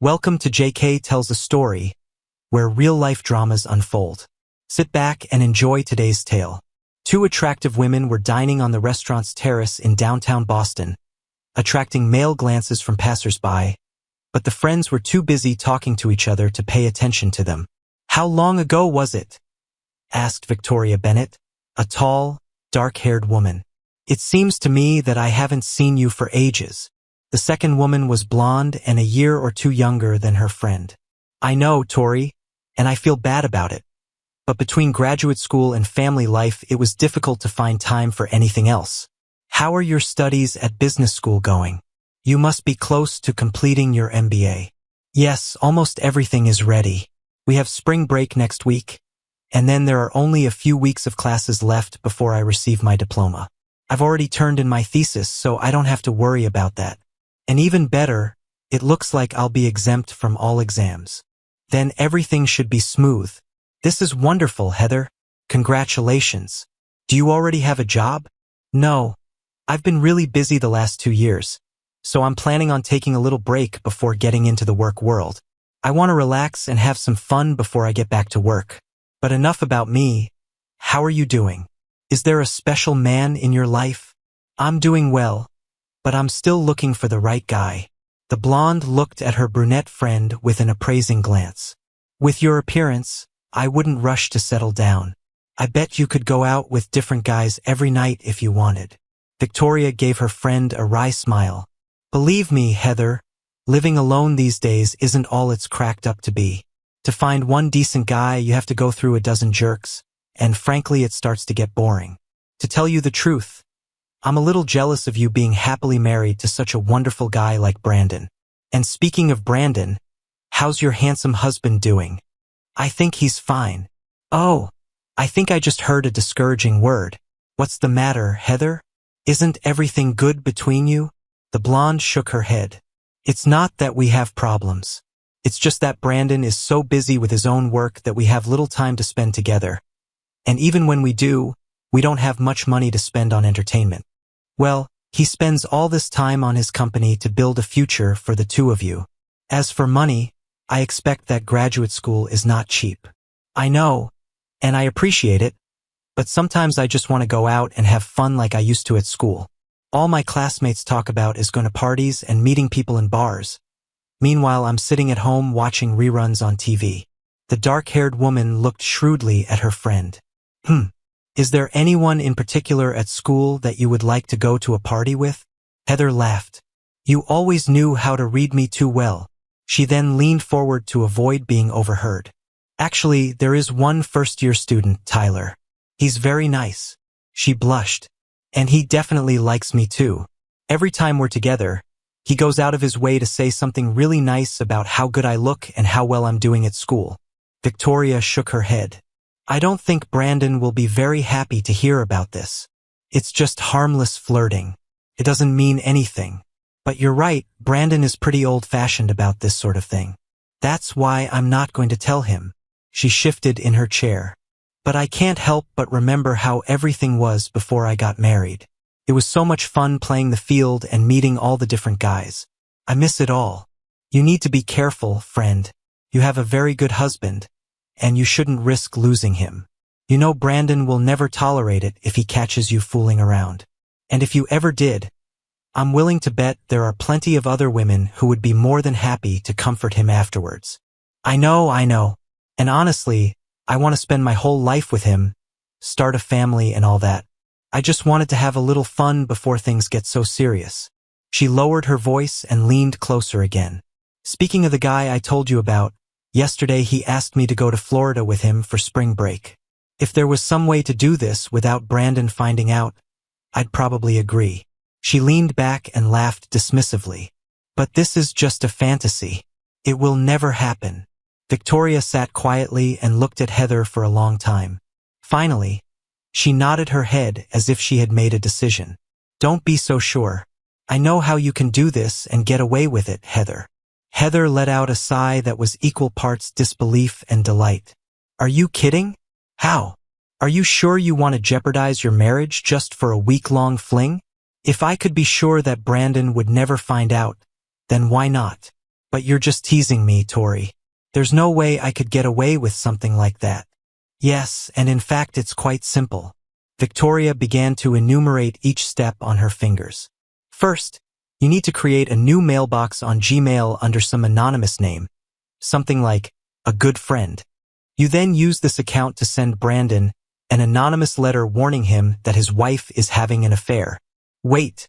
Welcome to JK Tells a Story, where real-life dramas unfold. Sit back and enjoy today's tale. Two attractive women were dining on the restaurant's terrace in downtown Boston, attracting male glances from passers-by, but the friends were too busy talking to each other to pay attention to them. "How long ago was it?" asked Victoria Bennett, a tall, dark-haired woman. "It seems to me that I haven't seen you for ages." The second woman was blonde and a year or two younger than her friend. "I know, Tori, and I feel bad about it. But between graduate school and family life, it was difficult to find time for anything else. How are your studies at business school going? You must be close to completing your MBA. "Yes, almost everything is ready. We have spring break next week, and then there are only a few weeks of classes left before I receive my diploma. I've already turned in my thesis, so I don't have to worry about that. And even better, it looks like I'll be exempt from all exams. Then everything should be smooth. This is wonderful, Heather. Congratulations. Do you already have a job?" "No. I've been really busy the last 2 years, so I'm planning on taking a little break before getting into the work world. I want to relax and have some fun before I get back to work. But enough about me. How are you doing? Is there a special man in your life?" "I'm doing well, but I'm still looking for the right guy." The blonde looked at her brunette friend with an appraising glance. "With your appearance, I wouldn't rush to settle down. I bet you could go out with different guys every night if you wanted." Victoria gave her friend a wry smile. "Believe me, Heather, living alone these days isn't all it's cracked up to be. To find one decent guy, you have to go through a dozen jerks, and frankly, it starts to get boring. To tell you the truth, I'm a little jealous of you being happily married to such a wonderful guy like Brandon. And speaking of Brandon, how's your handsome husband doing?" "I think he's fine." "Oh, I think I just heard a discouraging word. What's the matter, Heather? Isn't everything good between you?" The blonde shook her head. "It's not that we have problems. It's just that Brandon is so busy with his own work that we have little time to spend together. And even when we do, we don't have much money to spend on entertainment. Well, he spends all this time on his company to build a future for the two of you. As for money, I expect that graduate school is not cheap." "I know, and I appreciate it, but sometimes I just want to go out and have fun like I used to at school. All my classmates talk about is going to parties and meeting people in bars. Meanwhile, I'm sitting at home watching reruns on TV." The dark-haired woman looked shrewdly at her friend. Is there anyone in particular at school that you would like to go to a party with?" Heather laughed. "You always knew how to read me too well." She then leaned forward to avoid being overheard. "Actually, there is one first-year student, Tyler. He's very nice." She blushed. "And he definitely likes me too. Every time we're together, he goes out of his way to say something really nice about how good I look and how well I'm doing at school." Victoria shook her head. "I don't think Brandon will be very happy to hear about this. It's just harmless flirting. It doesn't mean anything. But you're right, Brandon is pretty old-fashioned about this sort of thing. That's why I'm not going to tell him." She shifted in her chair. "But I can't help but remember how everything was before I got married. It was so much fun playing the field and meeting all the different guys. I miss it all. You need to be careful, friend. You have a very good husband, and you shouldn't risk losing him. You know Brandon will never tolerate it if he catches you fooling around. And if you ever did, I'm willing to bet there are plenty of other women who would be more than happy to comfort him afterwards." I know. And honestly, I want to spend my whole life with him, start a family and all that. I just wanted to have a little fun before things get so serious." She lowered her voice and leaned closer again. "Speaking of the guy I told you about, yesterday he asked me to go to Florida with him for spring break. If there was some way to do this without Brandon finding out, I'd probably agree." She leaned back and laughed dismissively. "But this is just a fantasy. It will never happen." Victoria sat quietly and looked at Heather for a long time. Finally, she nodded her head as if she had made a decision. "Don't be so sure. I know how you can do this and get away with it, Heather." Heather let out a sigh that was equal parts disbelief and delight. "Are you kidding? How? Are you sure you want to jeopardize your marriage just for a week-long fling? If I could be sure that Brandon would never find out, then why not? But you're just teasing me, Tori. There's no way I could get away with something like that. Yes, and in fact it's quite simple. Victoria began to enumerate each step on her fingers. First, you need to create a new mailbox on Gmail under some anonymous name, something like a good friend. You then use this account to send Brandon an anonymous letter warning him that his wife is having an affair. Wait,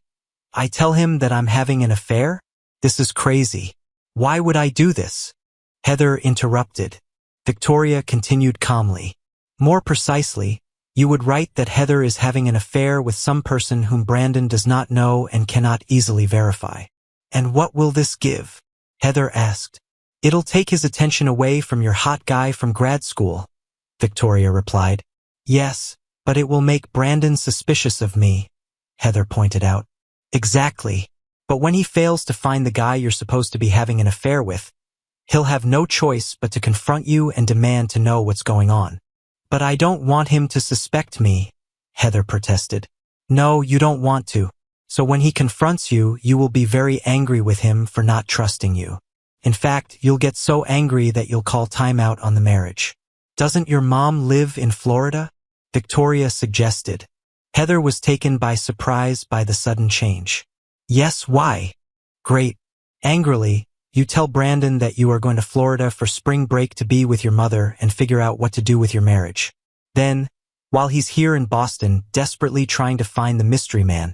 I tell him that I'm having an affair? This is crazy. Why would I do this? Heather interrupted. Victoria continued calmly. More precisely, you would write that Heather is having an affair with some person whom Brandon does not know and cannot easily verify. And what will this give? Heather asked. It'll take his attention away from your hot guy from grad school, Victoria replied. Yes, but it will make Brandon suspicious of me, Heather pointed out. Exactly. But when he fails to find the guy you're supposed to be having an affair with, he'll have no choice but to confront you and demand to know what's going on. But I don't want him to suspect me, Heather protested. No, you don't want to. So when he confronts you, you will be very angry with him for not trusting you. In fact, you'll get so angry that you'll call time out on the marriage. Doesn't your mom live in Florida? Victoria suggested. Heather was taken by surprise by the sudden change. Yes, why? Great. Angrily, you tell Brandon that you are going to Florida for spring break to be with your mother and figure out what to do with your marriage. Then, while he's here in Boston, desperately trying to find the mystery man,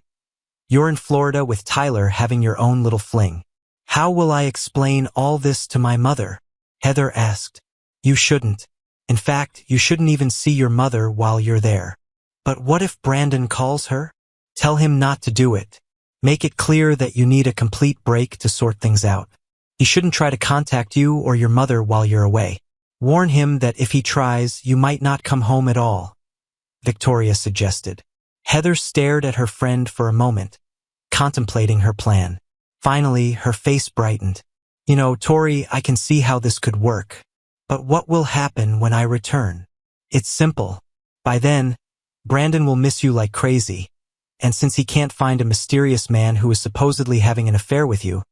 you're in Florida with Tyler having your own little fling. How will I explain all this to my mother? Heather asked. You shouldn't. In fact, you shouldn't even see your mother while you're there. But what if Brandon calls her? Tell him not to do it. Make it clear that you need a complete break to sort things out. He shouldn't try to contact you or your mother while you're away. Warn him that if he tries, you might not come home at all, Victoria suggested. Heather stared at her friend for a moment, contemplating her plan. Finally, her face brightened. You know, Tori, I can see how this could work. But what will happen when I return? It's simple. By then, Brandon will miss you like crazy. And since he can't find a mysterious man who is supposedly having an affair with you,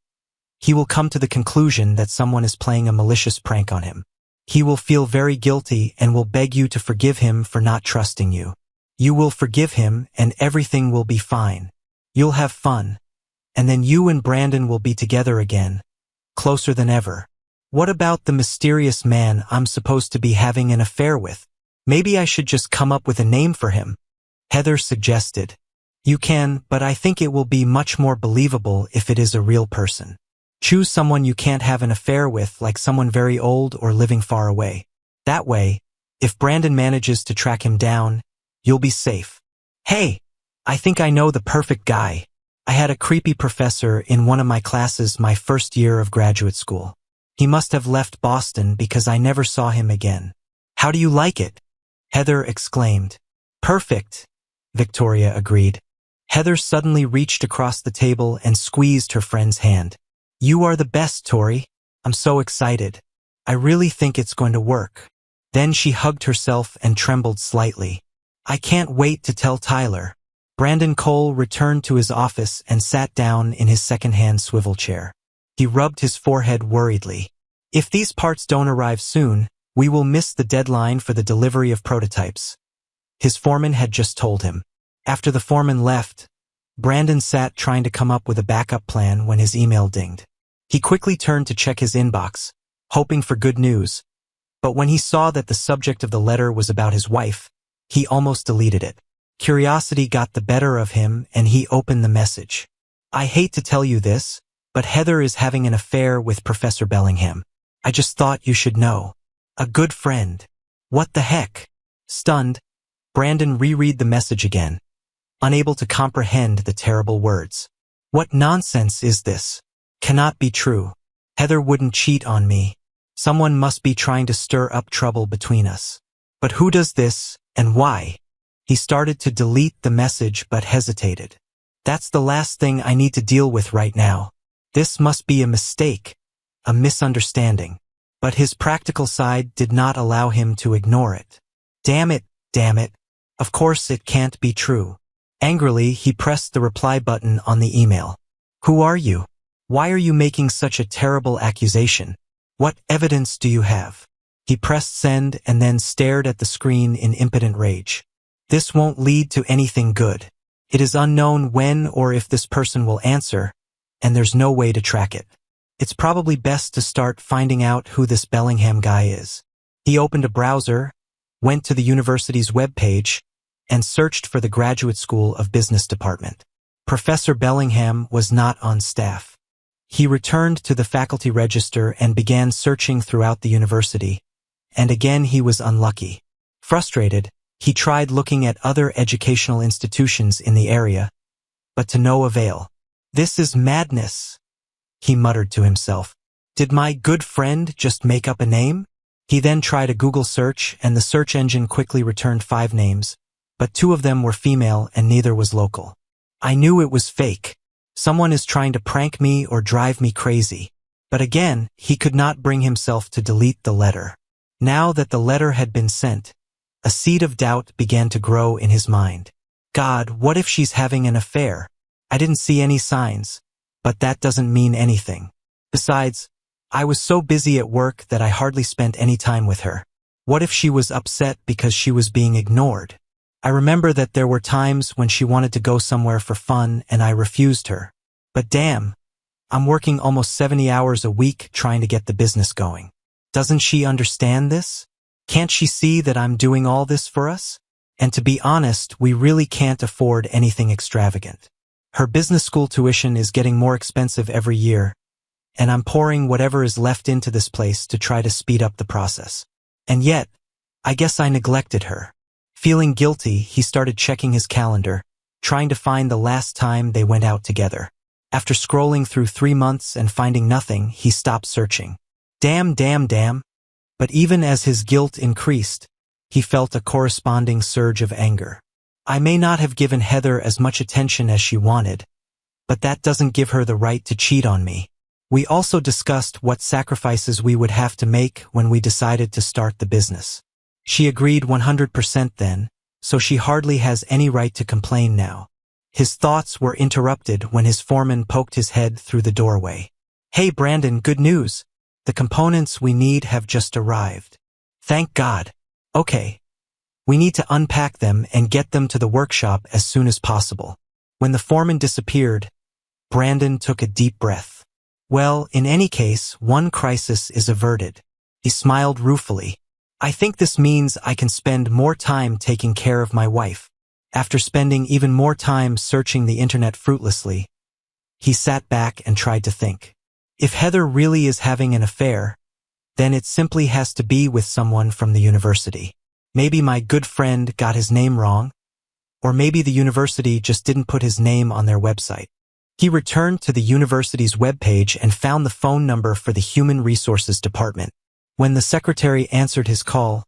he will come to the conclusion that someone is playing a malicious prank on him. He will feel very guilty and will beg you to forgive him for not trusting you. You will forgive him and everything will be fine. You'll have fun. And then you and Brandon will be together again, closer than ever. What about the mysterious man I'm supposed to be having an affair with? Maybe I should just come up with a name for him, Heather suggested. You can, but I think it will be much more believable if it is a real person. Choose someone you can't have an affair with, like someone very old or living far away. That way, if Brandon manages to track him down, you'll be safe. Hey, I think I know the perfect guy. I had a creepy professor in one of my classes my first year of graduate school. He must have left Boston because I never saw him again. How do you like it? Heather exclaimed. Perfect, Victoria agreed. Heather suddenly reached across the table and squeezed her friend's hand. You are the best, Tori. I'm so excited. I really think it's going to work. Then she hugged herself and trembled slightly. I can't wait to tell Tyler. Brandon Cole returned to his office and sat down in his second-hand swivel chair. He rubbed his forehead worriedly. If these parts don't arrive soon, we will miss the deadline for the delivery of prototypes. His foreman had just told him. After the foreman left, Brandon sat trying to come up with a backup plan when his email dinged. He quickly turned to check his inbox, hoping for good news. But when he saw that the subject of the letter was about his wife, he almost deleted it. Curiosity got the better of him and he opened the message. I hate to tell you this, but Heather is having an affair with Professor Bellingham. I just thought you should know. A good friend. What the heck? Stunned, Brandon reread the message again, unable to comprehend the terrible words. What nonsense is this? Cannot be true. Heather wouldn't cheat on me. Someone must be trying to stir up trouble between us. But who does this, and why? He started to delete the message but hesitated. That's the last thing I need to deal with right now. This must be a mistake, a misunderstanding. But his practical side did not allow him to ignore it. Damn it, damn it. Of course it can't be true. Angrily, he pressed the reply button on the email. Who are you? Why are you making such a terrible accusation? What evidence do you have? He pressed send and then stared at the screen in impotent rage. This won't lead to anything good. It is unknown when or if this person will answer, and there's no way to track it. It's probably best to start finding out who this Bellingham guy is. He opened a browser, went to the university's webpage, and searched for the Graduate School of Business department. Professor Bellingham was not on staff. He returned to the faculty register and began searching throughout the university, and again he was unlucky. Frustrated, he tried looking at other educational institutions in the area, but to no avail. This is madness, he muttered to himself. Did my good friend just make up a name? He then tried a Google search, and the search engine quickly returned 5 names, but 2 of them were female and neither was local. I knew it was fake. Someone is trying to prank me or drive me crazy. But again, he could not bring himself to delete the letter. Now that the letter had been sent, a seed of doubt began to grow in his mind. God, what if she's having an affair? I didn't see any signs, but that doesn't mean anything. Besides, I was so busy at work that I hardly spent any time with her. What if she was upset because she was being ignored? I remember that there were times when she wanted to go somewhere for fun and I refused her. But damn, I'm working almost 70 hours a week trying to get the business going. Doesn't she understand this? Can't she see that I'm doing all this for us? And to be honest, we really can't afford anything extravagant. Her business school tuition is getting more expensive every year, and I'm pouring whatever is left into this place to try to speed up the process. And yet, I guess I neglected her. Feeling guilty, he started checking his calendar, trying to find the last time they went out together. After scrolling through 3 months and finding nothing, he stopped searching. Damn. But even as his guilt increased, he felt a corresponding surge of anger. I may not have given Heather as much attention as she wanted, but that doesn't give her the right to cheat on me. We also discussed what sacrifices we would have to make when we decided to start the business. She agreed 100% then, so she hardly has any right to complain now. His thoughts were interrupted when his foreman poked his head through the doorway. Hey Brandon, good news. The components we need have just arrived. Thank God. Okay. We need to unpack them and get them to the workshop as soon as possible. When the foreman disappeared, Brandon took a deep breath. Well, in any case, one crisis is averted. He smiled ruefully. I think this means I can spend more time taking care of my wife. After spending even more time searching the internet fruitlessly, he sat back and tried to think. If Heather really is having an affair, then it simply has to be with someone from the university. Maybe my good friend got his name wrong, or maybe the university just didn't put his name on their website. He returned to the university's webpage and found the phone number for the Human Resources Department. When the secretary answered his call,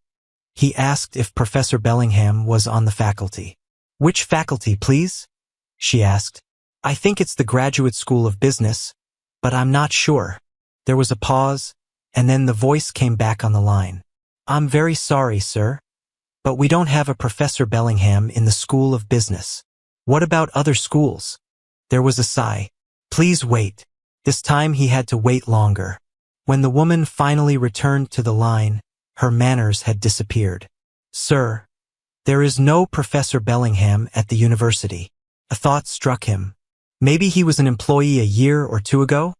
he asked if Professor Bellingham was on the faculty. Which faculty, please? She asked. I think it's the Graduate School of Business, but I'm not sure. There was a pause, and then the voice came back on the line. I'm very sorry, sir, but we don't have a Professor Bellingham in the School of Business. What about other schools? There was a sigh. Please wait. This time he had to wait longer. When the woman finally returned to the line, her manners had disappeared. Sir, there is no Professor Bellingham at the university. A thought struck him. Maybe he was an employee a year or 2 ago?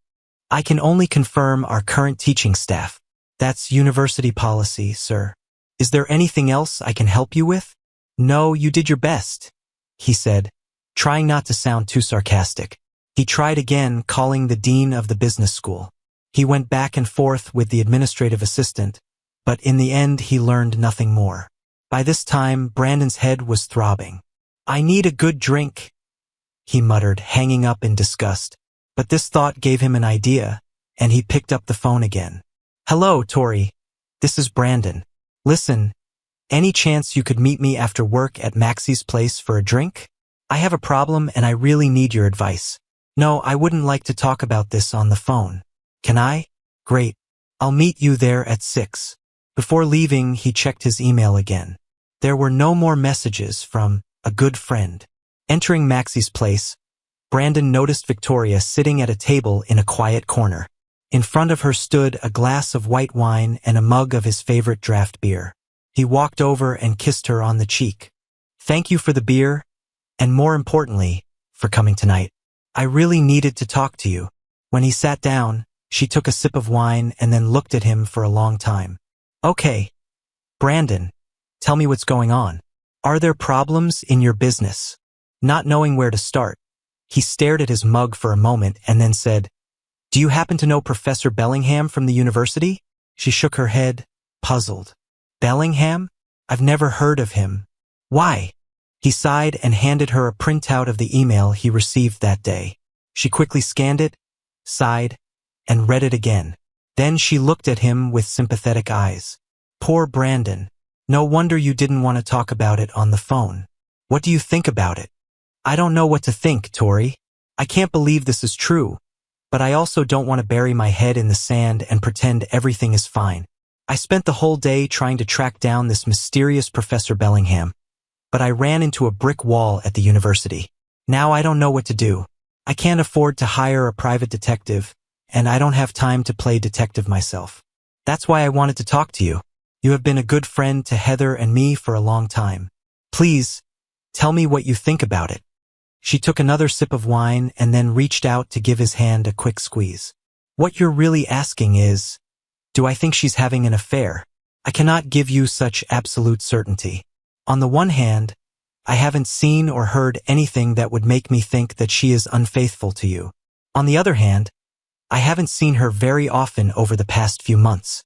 I can only confirm our current teaching staff. That's university policy, sir. Is there anything else I can help you with? No, you did your best, he said, trying not to sound too sarcastic. He tried again, calling the dean of the business school. He went back and forth with the administrative assistant, but in the end he learned nothing more. By this time, Brandon's head was throbbing. I need a good drink, he muttered, hanging up in disgust. But this thought gave him an idea, and he picked up the phone again. Hello, Tori. This is Brandon. Listen, any chance you could meet me after work at Maxie's place for a drink? I have a problem and I really need your advice. No, I wouldn't like to talk about this on the phone. Can I? Great. I'll meet you there at 6. Before leaving, he checked his email again. There were no more messages from a good friend. Entering Maxie's place, Brandon noticed Victoria sitting at a table in a quiet corner. In front of her stood a glass of white wine and a mug of his favorite draft beer. He walked over and kissed her on the cheek. "Thank you for the beer, and more importantly, for coming tonight. I really needed to talk to you." When he sat down, she took a sip of wine and then looked at him for a long time. "Okay, Brandon, tell me what's going on. Are there problems in your business?" Not knowing where to start, he stared at his mug for a moment and then said, "Do you happen to know Professor Bellingham from the university?" She shook her head, puzzled. "Bellingham? I've never heard of him. Why?" He sighed and handed her a printout of the email he received that day. She quickly scanned it, sighed, and read it again. Then she looked at him with sympathetic eyes. "Poor Brandon. No wonder you didn't want to talk about it on the phone. What do you think about it?" "I don't know what to think, Tori. I can't believe this is true, but I also don't want to bury my head in the sand and pretend everything is fine. I spent the whole day trying to track down this mysterious Professor Bellingham, but I ran into a brick wall at the university. Now I don't know what to do. I can't afford to hire a private detective, and I don't have time to play detective myself. That's why I wanted to talk to you. You have been a good friend to Heather and me for a long time. Please, tell me what you think about it." She took another sip of wine and then reached out to give his hand a quick squeeze. "What you're really asking is, do I think she's having an affair? I cannot give you such absolute certainty. On the one hand, I haven't seen or heard anything that would make me think that she is unfaithful to you. On the other hand, I haven't seen her very often over the past few months."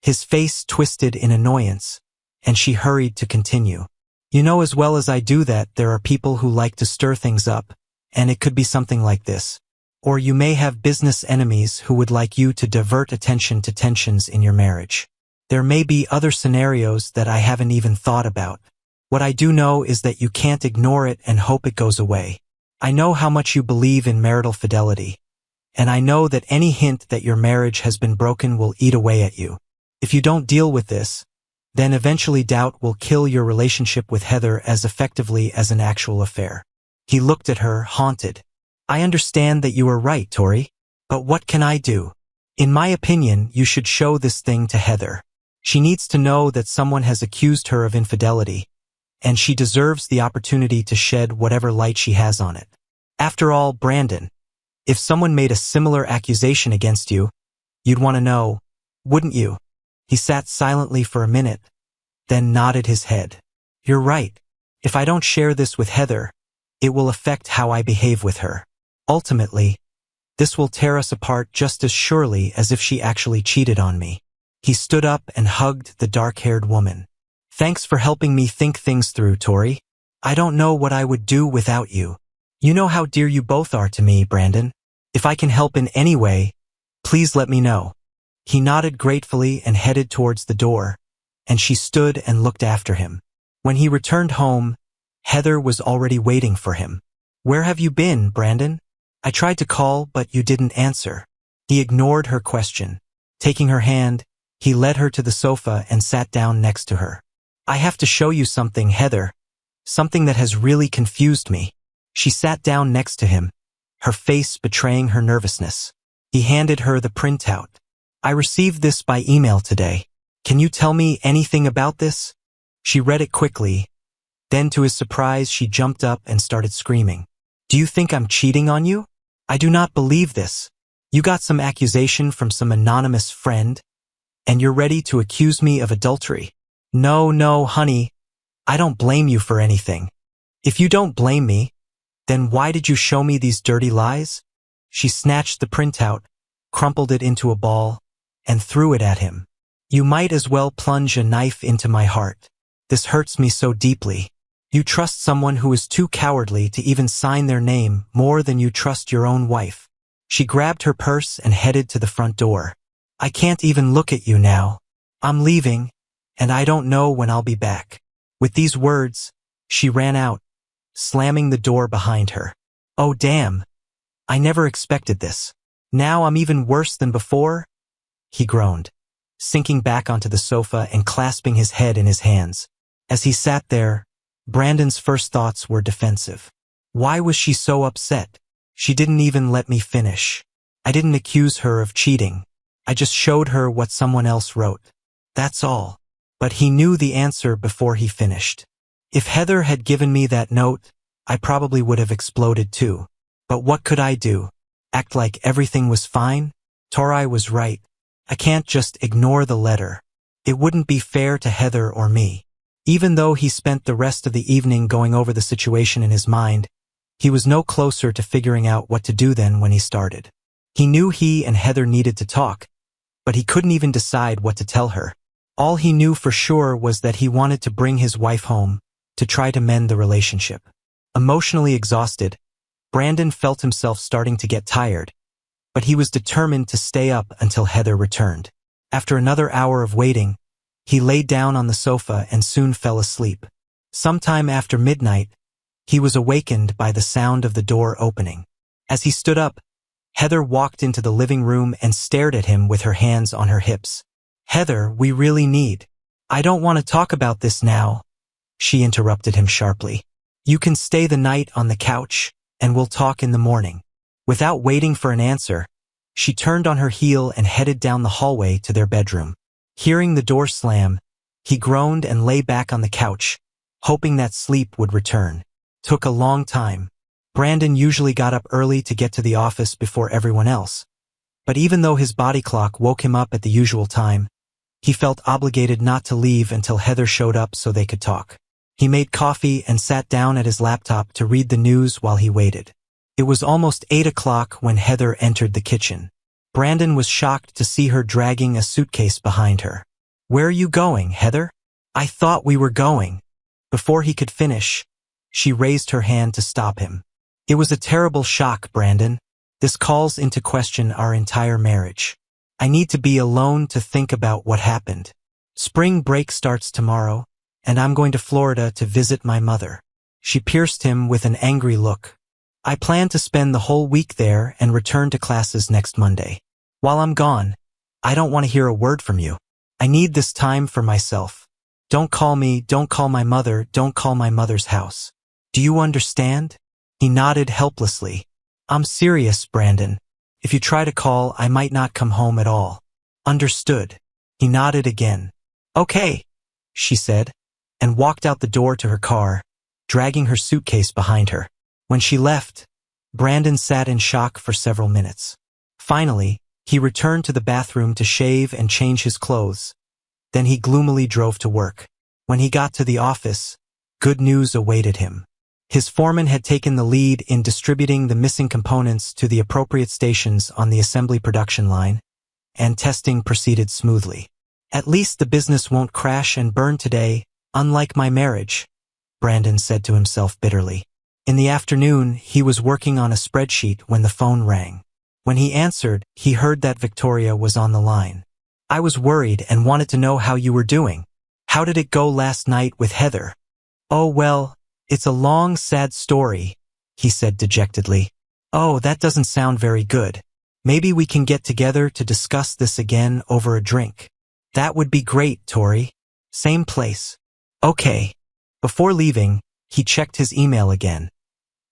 His face twisted in annoyance, and she hurried to continue. "You know as well as I do that there are people who like to stir things up, and it could be something like this. Or you may have business enemies who would like you to divert attention to tensions in your marriage. There may be other scenarios that I haven't even thought about. What I do know is that you can't ignore it and hope it goes away. I know how much you believe in marital fidelity, and I know that any hint that your marriage has been broken will eat away at you. If you don't deal with this, then eventually doubt will kill your relationship with Heather as effectively as an actual affair." He looked at her, haunted. "I understand that you are right, Tori, but what can I do? In my opinion, you should show this thing to Heather. She needs to know that someone has accused her of infidelity, and she deserves the opportunity to shed whatever light she has on it. After all, Brandon, if someone made a similar accusation against you, you'd want to know, wouldn't you?" He sat silently for a minute, then nodded his head. "You're right. If I don't share this with Heather, it will affect how I behave with her. Ultimately, this will tear us apart just as surely as if she actually cheated on me." He stood up and hugged the dark-haired woman. "Thanks for helping me think things through, Tori. I don't know what I would do without you. You know how dear you both are to me, Brandon. If I can help in any way, please let me know." He nodded gratefully and headed towards the door, and she stood and looked after him. When he returned home, Heather was already waiting for him. "Where have you been, Brandon? I tried to call, but you didn't answer." He ignored her question. Taking her hand, he led her to the sofa and sat down next to her. "I have to show you something, Heather. Something that has really confused me." She sat down next to him, her face betraying her nervousness. He handed her the printout. "I received this by email today. Can you tell me anything about this?" She read it quickly. Then, to his surprise, she jumped up and started screaming. "Do you think I'm cheating on you? I do not believe this. You got some accusation from some anonymous friend, and you're ready to accuse me of adultery. No, honey, I don't blame you for anything. If you don't blame me, then why did you show me these dirty lies?" She snatched the printout, crumpled it into a ball, and threw it at him. "You might as well plunge a knife into my heart. This hurts me so deeply. You trust someone who is too cowardly to even sign their name more than you trust your own wife." She grabbed her purse and headed to the front door. "I can't even look at you now. I'm leaving, and I don't know when I'll be back." With these words, she ran out, slamming the door behind her. "Oh damn, I never expected this. Now I'm even worse than before," he groaned, sinking back onto the sofa and clasping his head in his hands. As he sat there, Brandon's first thoughts were defensive. Why was she so upset? She didn't even let me finish. I didn't accuse her of cheating. I just showed her what someone else wrote. That's all. But he knew the answer before he finished. If Heather had given me that note, I probably would have exploded too. But what could I do? Act like everything was fine? Tori was right. I can't just ignore the letter. It wouldn't be fair to Heather or me. Even though he spent the rest of the evening going over the situation in his mind, he was no closer to figuring out what to do than when he started. He knew he and Heather needed to talk, but he couldn't even decide what to tell her. All he knew for sure was that he wanted to bring his wife home to try to mend the relationship. Emotionally exhausted, Brandon felt himself starting to get tired, but he was determined to stay up until Heather returned. After another hour of waiting, he laid down on the sofa and soon fell asleep. Sometime after midnight, he was awakened by the sound of the door opening. As he stood up, Heather walked into the living room and stared at him with her hands on her hips. "Heather, we really need. I don't want to talk about this now," she interrupted him sharply. "You can stay the night on the couch, and we'll talk in the morning." Without waiting for an answer, she turned on her heel and headed down the hallway to their bedroom. Hearing the door slam, he groaned and lay back on the couch, hoping that sleep would return. Took a long time. Brandon usually got up early to get to the office before everyone else. But even though his body clock woke him up at the usual time, he felt obligated not to leave until Heather showed up so they could talk. He made coffee and sat down at his laptop to read the news while he waited. It was almost 8 o'clock when Heather entered the kitchen. Brandon was shocked to see her dragging a suitcase behind her. "Where are you going, Heather?" "I thought we were going." Before he could finish, she raised her hand to stop him. "It was a terrible shock, Brandon. This calls into question our entire marriage. I need to be alone to think about what happened. Spring break starts tomorrow, and I'm going to Florida to visit my mother." She pierced him with an angry look. "I plan to spend the whole week there and return to classes next Monday. While I'm gone, I don't want to hear a word from you. I need this time for myself. Don't call me, don't call my mother, don't call my mother's house. Do you understand?" He nodded helplessly. "I'm serious, Brandon. If you try to call, I might not come home at all." "Understood." He nodded again. "Okay," she said, and walked out the door to her car, dragging her suitcase behind her. When she left, Brandon sat in shock for several minutes. Finally, he returned to the bathroom to shave and change his clothes. Then he gloomily drove to work. When he got to the office, good news awaited him. His foreman had taken the lead in distributing the missing components to the appropriate stations on the assembly production line, and testing proceeded smoothly. "At least the business won't crash and burn today, unlike my marriage," Brandon said to himself bitterly. In the afternoon, he was working on a spreadsheet when the phone rang. When he answered, he heard that Victoria was on the line. "I was worried and wanted to know how you were doing. How did it go last night with Heather?" "Oh well, it's a long, sad story," he said dejectedly. "Oh, that doesn't sound very good. Maybe we can get together to discuss this again over a drink." "That would be great, Tori. Same place." "Okay." Before leaving, he checked his email again,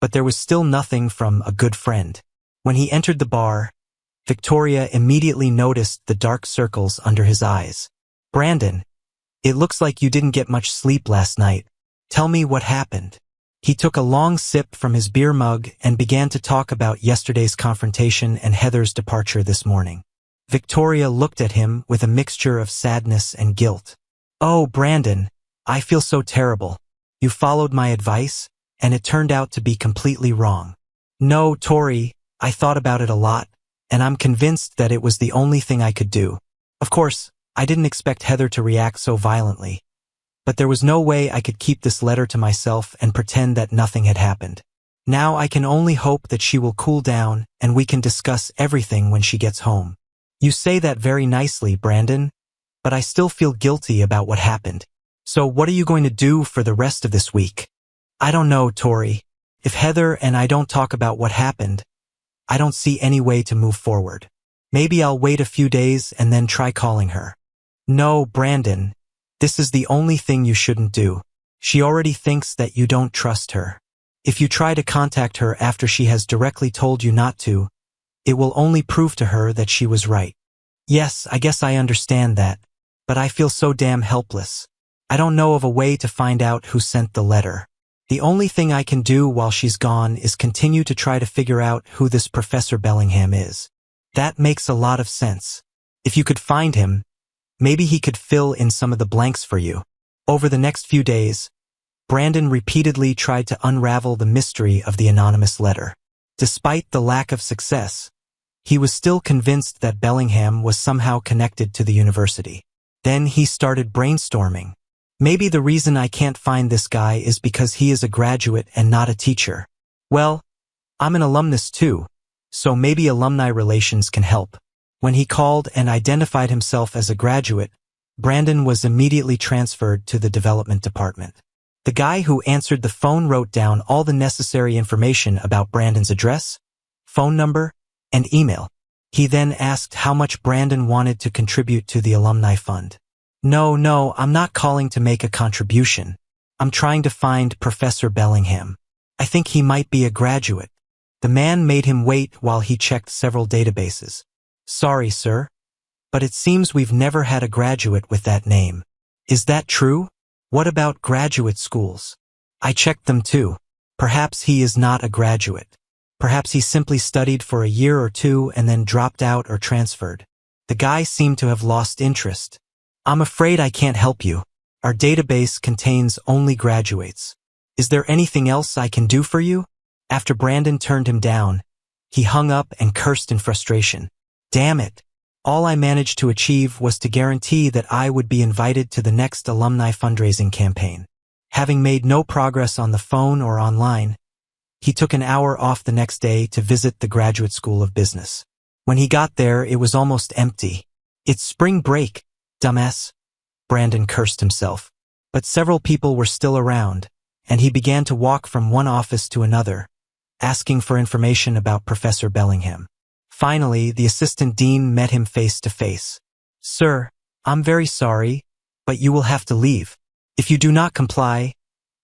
but there was still nothing from a good friend. When he entered the bar, Victoria immediately noticed the dark circles under his eyes. "Brandon, it looks like you didn't get much sleep last night. Tell me what happened." He took a long sip from his beer mug and began to talk about yesterday's confrontation and Heather's departure this morning. Victoria looked at him with a mixture of sadness and guilt. "Oh, Brandon, I feel so terrible. You followed my advice, and it turned out to be completely wrong." "No, Tori, I thought about it a lot, and I'm convinced that it was the only thing I could do. Of course, I didn't expect Heather to react so violently. But there was no way I could keep this letter to myself and pretend that nothing had happened. Now I can only hope that she will cool down and we can discuss everything when she gets home." "You say that very nicely, Brandon, but I still feel guilty about what happened. So what are you going to do for the rest of this week?" "I don't know, Tori. If Heather and I don't talk about what happened, I don't see any way to move forward. Maybe I'll wait a few days and then try calling her." "No, Brandon. This is the only thing you shouldn't do. She already thinks that you don't trust her." If you try to contact her after she has directly told you not to, it will only prove to her that she was right. Yes, I guess I understand that, but I feel so damn helpless. I don't know of a way to find out who sent the letter. The only thing I can do while she's gone is continue to try to figure out who this Professor Bellingham is. That makes a lot of sense. If you could find him, maybe he could fill in some of the blanks for you. Over the next few days, Brandon repeatedly tried to unravel the mystery of the anonymous letter. Despite the lack of success, he was still convinced that Bellingham was somehow connected to the university. Then he started brainstorming. Maybe the reason I can't find this guy is because he is a graduate and not a teacher. Well, I'm an alumnus too, so maybe alumni relations can help. When he called and identified himself as a graduate, Brandon was immediately transferred to the development department. The guy who answered the phone wrote down all the necessary information about Brandon's address, phone number, and email. He then asked how much Brandon wanted to contribute to the alumni fund. No, I'm not calling to make a contribution. I'm trying to find Professor Bellingham. I think he might be a graduate. The man made him wait while he checked several databases. Sorry, sir, but it seems we've never had a graduate with that name. Is that true? What about graduate schools? I checked them too. Perhaps he is not a graduate. Perhaps he simply studied for a year or two and then dropped out or transferred. The guy seemed to have lost interest. I'm afraid I can't help you. Our database contains only graduates. Is there anything else I can do for you? After Brandon turned him down, he hung up and cursed in frustration. Damn it. All I managed to achieve was to guarantee that I would be invited to the next alumni fundraising campaign. Having made no progress on the phone or online, he took an hour off the next day to visit the Graduate School of Business. When he got there, it was almost empty. It's spring break, dumbass, Brandon cursed himself. But several people were still around, and he began to walk from one office to another, asking for information about Professor Bellingham. Finally, the assistant dean met him face to face. Sir, I'm very sorry, but you will have to leave. If you do not comply,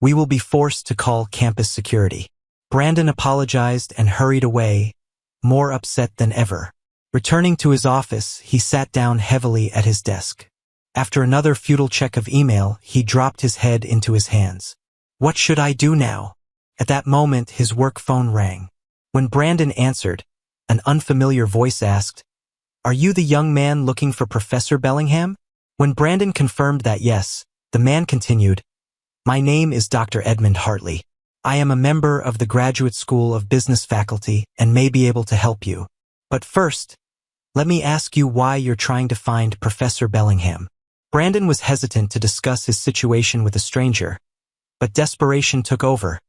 we will be forced to call campus security. Brandon apologized and hurried away, more upset than ever. Returning to his office, he sat down heavily at his desk. After another futile check of email, he dropped his head into his hands. What should I do now? At that moment, his work phone rang. When Brandon answered, an unfamiliar voice asked, Are you the young man looking for Professor Bellingham? When Brandon confirmed that yes, the man continued, My name is Dr. Edmund Hartley. I am a member of the Graduate School of Business faculty and may be able to help you. But first, let me ask you why you're trying to find Professor Bellingham. Brandon was hesitant to discuss his situation with a stranger, but desperation took over,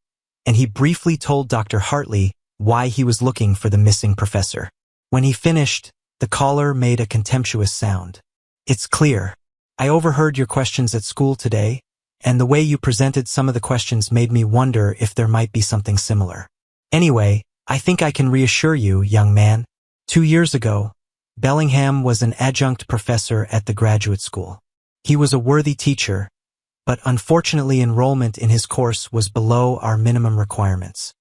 and he briefly told Dr. Hartley why he was looking for the missing professor. When he finished, the caller made a contemptuous sound. It's clear. I overheard your questions at school today, and the way you presented some of the questions made me wonder if there might be something similar. Anyway, I think I can reassure you, young man. 2 years ago, Bellingham was an adjunct professor at the graduate school. He was a worthy teacher, but unfortunately enrollment in his course was below our minimum requirements.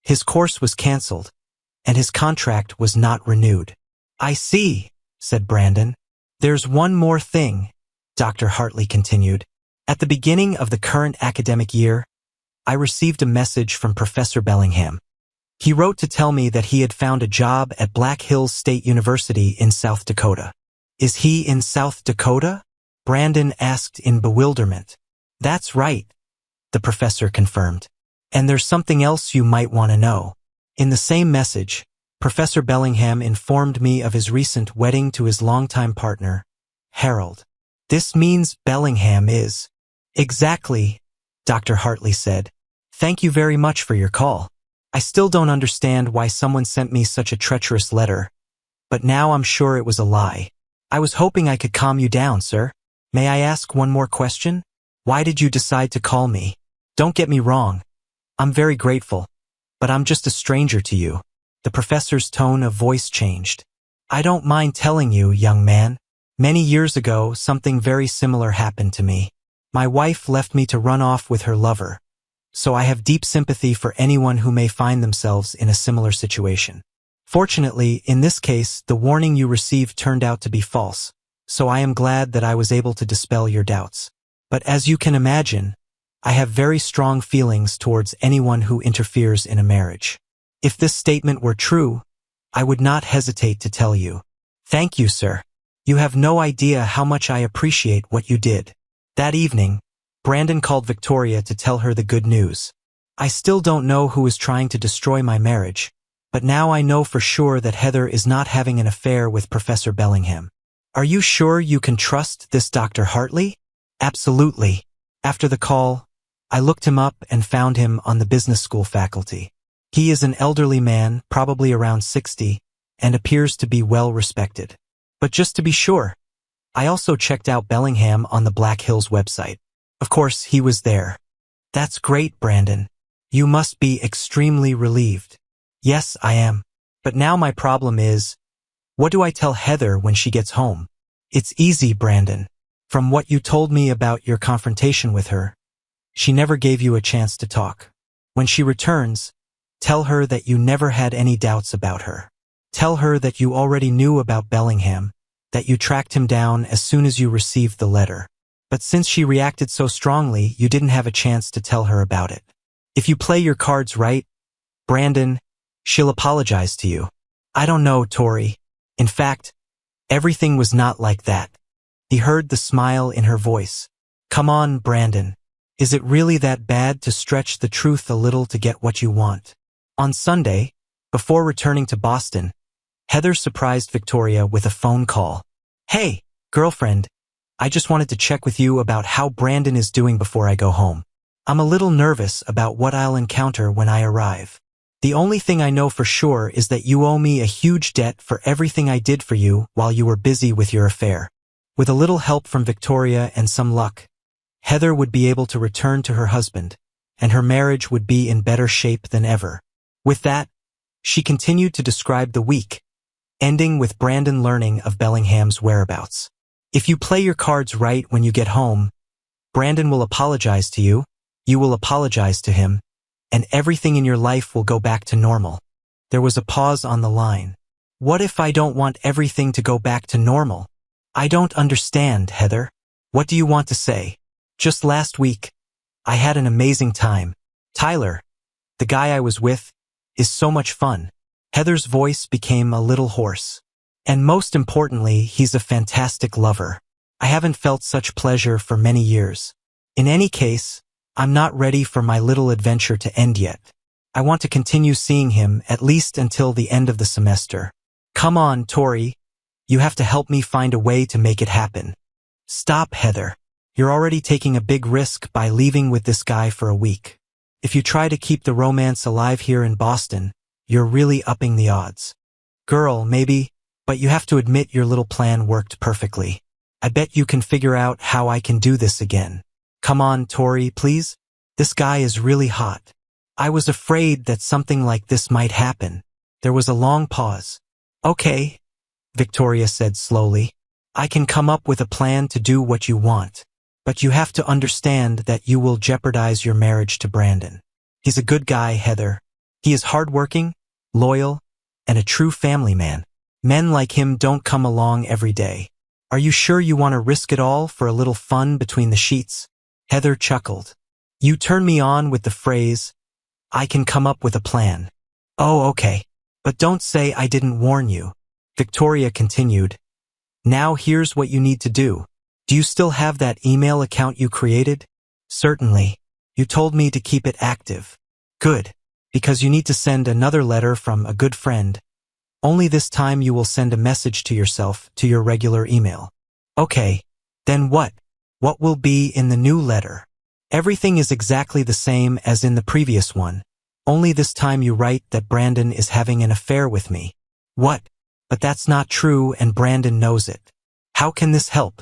His course was canceled, and his contract was not renewed. I see, said Brandon. There's one more thing, Dr. Hartley continued. At the beginning of the current academic year, I received a message from Professor Bellingham. He wrote to tell me that he had found a job at Black Hills State University in South Dakota. Is he in South Dakota? Brandon asked in bewilderment. That's right, the professor confirmed. And there's something else you might want to know. In the same message, Professor Bellingham informed me of his recent wedding to his longtime partner, Harold. This means Bellingham is... Exactly, Dr. Hartley said. Thank you very much for your call. I still don't understand why someone sent me such a treacherous letter, but now I'm sure it was a lie. I was hoping I could calm you down, sir. May I ask one more question? Why did you decide to call me? Don't get me wrong. I'm very grateful, but I'm just a stranger to you. The professor's tone of voice changed. I don't mind telling you, young man. Many years ago, something very similar happened to me. My wife left me to run off with her lover, so I have deep sympathy for anyone who may find themselves in a similar situation. Fortunately, in this case, the warning you received turned out to be false, so I am glad that I was able to dispel your doubts. But as you can imagine, I have very strong feelings towards anyone who interferes in a marriage. If this statement were true, I would not hesitate to tell you. Thank you, sir. You have no idea how much I appreciate what you did. That evening, Brandon called Victoria to tell her the good news. I still don't know who is trying to destroy my marriage, but now I know for sure that Heather is not having an affair with Professor Bellingham. Are you sure you can trust this Dr. Hartley? Absolutely. After the call, I looked him up and found him on the business school faculty. He is an elderly man, probably around 60, and appears to be well respected. But just to be sure, I also checked out Bellingham on the Black Hills website. Of course, he was there. That's great, Brandon. You must be extremely relieved. Yes, I am. But now my problem is, what do I tell Heather when she gets home? It's easy, Brandon. From what you told me about your confrontation with her, she never gave you a chance to talk. When she returns, tell her that you never had any doubts about her. Tell her that you already knew about Bellingham, that you tracked him down as soon as you received the letter. But since she reacted so strongly, you didn't have a chance to tell her about it. If you play your cards right, Brandon, she'll apologize to you. I don't know, Tori. In fact, everything was not like that. He heard the smile in her voice. Come on, Brandon. Is it really that bad to stretch the truth a little to get what you want? On Sunday, before returning to Boston, Heather surprised Victoria with a phone call. Hey, girlfriend, I just wanted to check with you about how Brandon is doing before I go home. I'm a little nervous about what I'll encounter when I arrive. The only thing I know for sure is that you owe me a huge debt for everything I did for you while you were busy with your affair. With a little help from Victoria and some luck, Heather would be able to return to her husband, and her marriage would be in better shape than ever. With that, she continued to describe the week, ending with Brandon learning of Bellingham's whereabouts. If you play your cards right when you get home, Brandon will apologize to you, you will apologize to him, and everything in your life will go back to normal. There was a pause on the line. What if I don't want everything to go back to normal? I don't understand, Heather. What do you want to say? Just last week, I had an amazing time. Tyler, the guy I was with, is so much fun. Heather's voice became a little hoarse. And most importantly, he's a fantastic lover. I haven't felt such pleasure for many years. In any case, I'm not ready for my little adventure to end yet. I want to continue seeing him at least until the end of the semester. Come on, Tori. You have to help me find a way to make it happen. Stop, Heather. You're already taking a big risk by leaving with this guy for a week. If you try to keep the romance alive here in Boston, you're really upping the odds. Girl, maybe, but you have to admit your little plan worked perfectly. I bet you can figure out how I can do this again. Come on, Tori, please. This guy is really hot. I was afraid that something like this might happen. There was a long pause. Okay, Victoria said slowly. I can come up with a plan to do what you want. But you have to understand that you will jeopardize your marriage to Brandon. He's a good guy, Heather. He is hardworking, loyal, and a true family man. Men like him don't come along every day. Are you sure you want to risk it all for a little fun between the sheets? Heather chuckled. You turn me on with the phrase, I can come up with a plan. Oh, okay. But don't say I didn't warn you. Victoria continued. Now here's what you need to do. Do you still have that email account you created? Certainly. You told me to keep it active. Good. Because you need to send another letter from a good friend. Only this time you will send a message to yourself to your regular email. Okay. Then what? What will be in the new letter? Everything is exactly the same as in the previous one. Only this time you write that Brandon is having an affair with me. What? But that's not true and Brandon knows it. How can this help?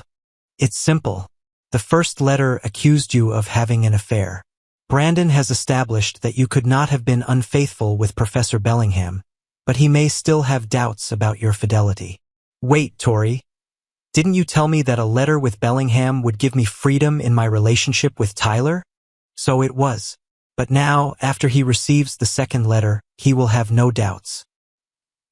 It's simple. The first letter accused you of having an affair. Brandon has established that you could not have been unfaithful with Professor Bellingham, but he may still have doubts about your fidelity. Wait, Tori. Didn't you tell me that a letter with Bellingham would give me freedom in my relationship with Tyler? So it was. But now, after he receives the second letter, he will have no doubts.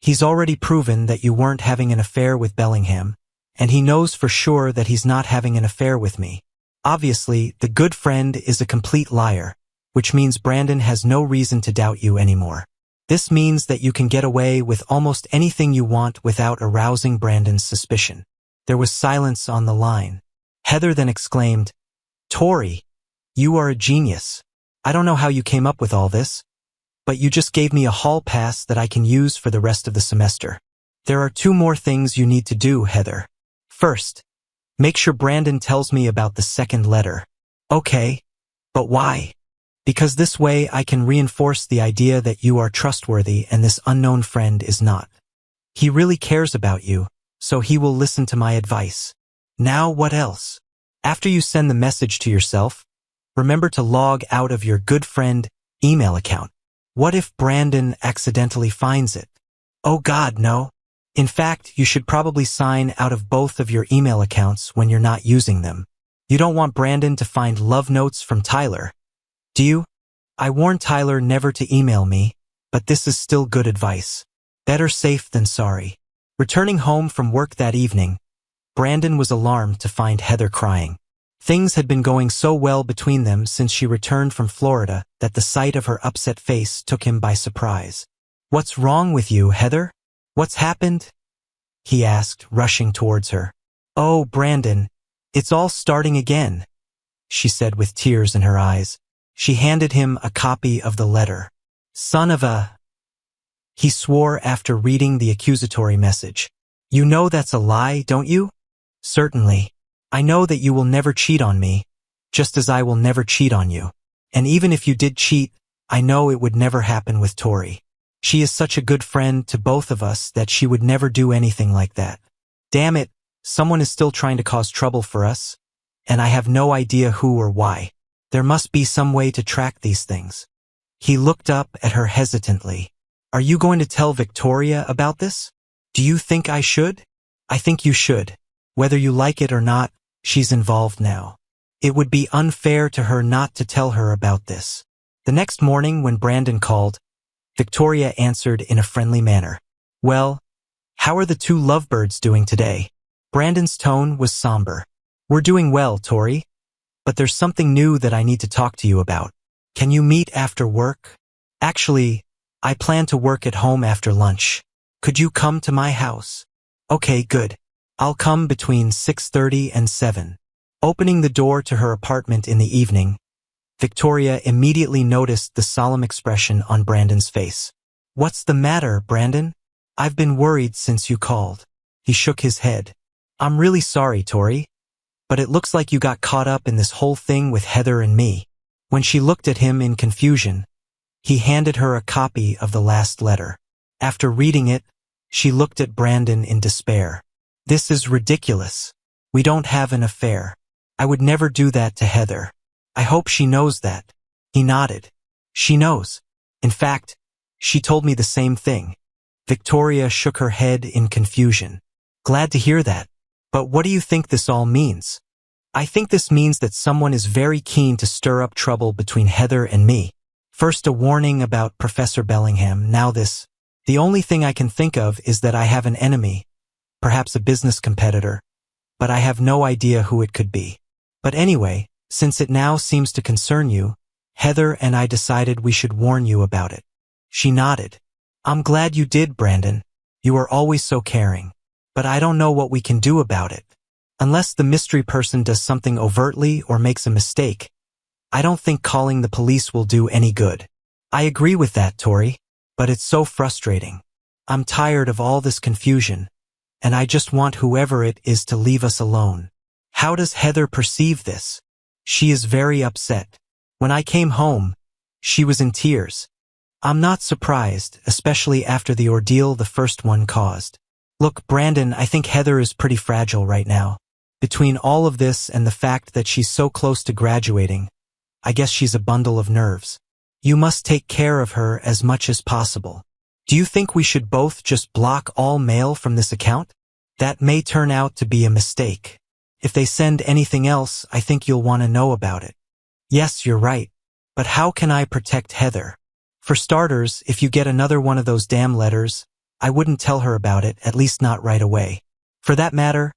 He's already proven that you weren't having an affair with Bellingham, and he knows for sure that he's not having an affair with me. Obviously, the good friend is a complete liar, which means Brandon has no reason to doubt you anymore. This means that you can get away with almost anything you want without arousing Brandon's suspicion. There was silence on the line. Heather then exclaimed, "Tori, you are a genius. I don't know how you came up with all this, but you just gave me a hall pass that I can use for the rest of the semester. There are 2 more things you need to do, Heather. First, make sure Brandon tells me about the second letter." "Okay, but why?" "Because this way I can reinforce the idea that you are trustworthy and this unknown friend is not. He really cares about you, so he will listen to my advice. Now what else? After you send the message to yourself, remember to log out of your good friend email account. What if Brandon accidentally finds it? Oh God, no. In fact, you should probably sign out of both of your email accounts when you're not using them. You don't want Brandon to find love notes from Tyler, do you? I warned Tyler never to email me, but this is still good advice. Better safe than sorry." Returning home from work that evening, Brandon was alarmed to find Heather crying. Things had been going so well between them since she returned from Florida that the sight of her upset face took him by surprise. "What's wrong with you, Heather? What's happened?" he asked, rushing towards her. "Oh, Brandon, it's all starting again," she said with tears in her eyes. She handed him a copy of the letter. "Son of a..." He swore after reading the accusatory message. "You know that's a lie, don't you?" "Certainly. I know that you will never cheat on me, just as I will never cheat on you. And even if you did cheat, I know it would never happen with Tori. She is such a good friend to both of us that she would never do anything like that. Damn it, someone is still trying to cause trouble for us, and I have no idea who or why. There must be some way to track these things." He looked up at her hesitantly. "Are you going to tell Victoria about this? Do you think I should?" "I think you should. Whether you like it or not, she's involved now. It would be unfair to her not to tell her about this." The next morning when Brandon called, Victoria answered in a friendly manner. "Well, how are the 2 lovebirds doing today?" Brandon's tone was somber. "We're doing well, Tori. But there's something new that I need to talk to you about. Can you meet after work?" "Actually, I plan to work at home after lunch. Could you come to my house?" "Okay, good. I'll come between 6:30 and 7. Opening the door to her apartment in the evening, Victoria immediately noticed the solemn expression on Brandon's face. "What's the matter, Brandon? I've been worried since you called." He shook his head. "I'm really sorry, Tori, but it looks like you got caught up in this whole thing with Heather and me." When she looked at him in confusion, he handed her a copy of the last letter. After reading it, she looked at Brandon in despair. "This is ridiculous. We don't have an affair. I would never do that to Heather. I hope she knows that." He nodded. "She knows. In fact, she told me the same thing." Victoria shook her head in confusion. "Glad to hear that. But what do you think this all means?" "I think this means that someone is very keen to stir up trouble between Heather and me. First a warning about Professor Bellingham, now this. The only thing I can think of is that I have an enemy, perhaps a business competitor, but I have no idea who it could be. But anyway, since it now seems to concern you, Heather and I decided we should warn you about it." She nodded. "I'm glad you did, Brandon. You are always so caring. But I don't know what we can do about it. Unless the mystery person does something overtly or makes a mistake, I don't think calling the police will do any good." "I agree with that, Tori, but it's so frustrating. I'm tired of all this confusion, and I just want whoever it is to leave us alone." "How does Heather perceive this?" "She is very upset. When I came home, she was in tears. I'm not surprised, especially after the ordeal the first one caused. Look, Brandon, I think Heather is pretty fragile right now. Between all of this and the fact that she's so close to graduating, I guess she's a bundle of nerves. You must take care of her as much as possible. Do you think we should both just block all mail from this account? That may turn out to be a mistake. If they send anything else, I think you'll want to know about it." "Yes, you're right. But how can I protect Heather? For starters, if you get another one of those damn letters, I wouldn't tell her about it, at least not right away. For that matter,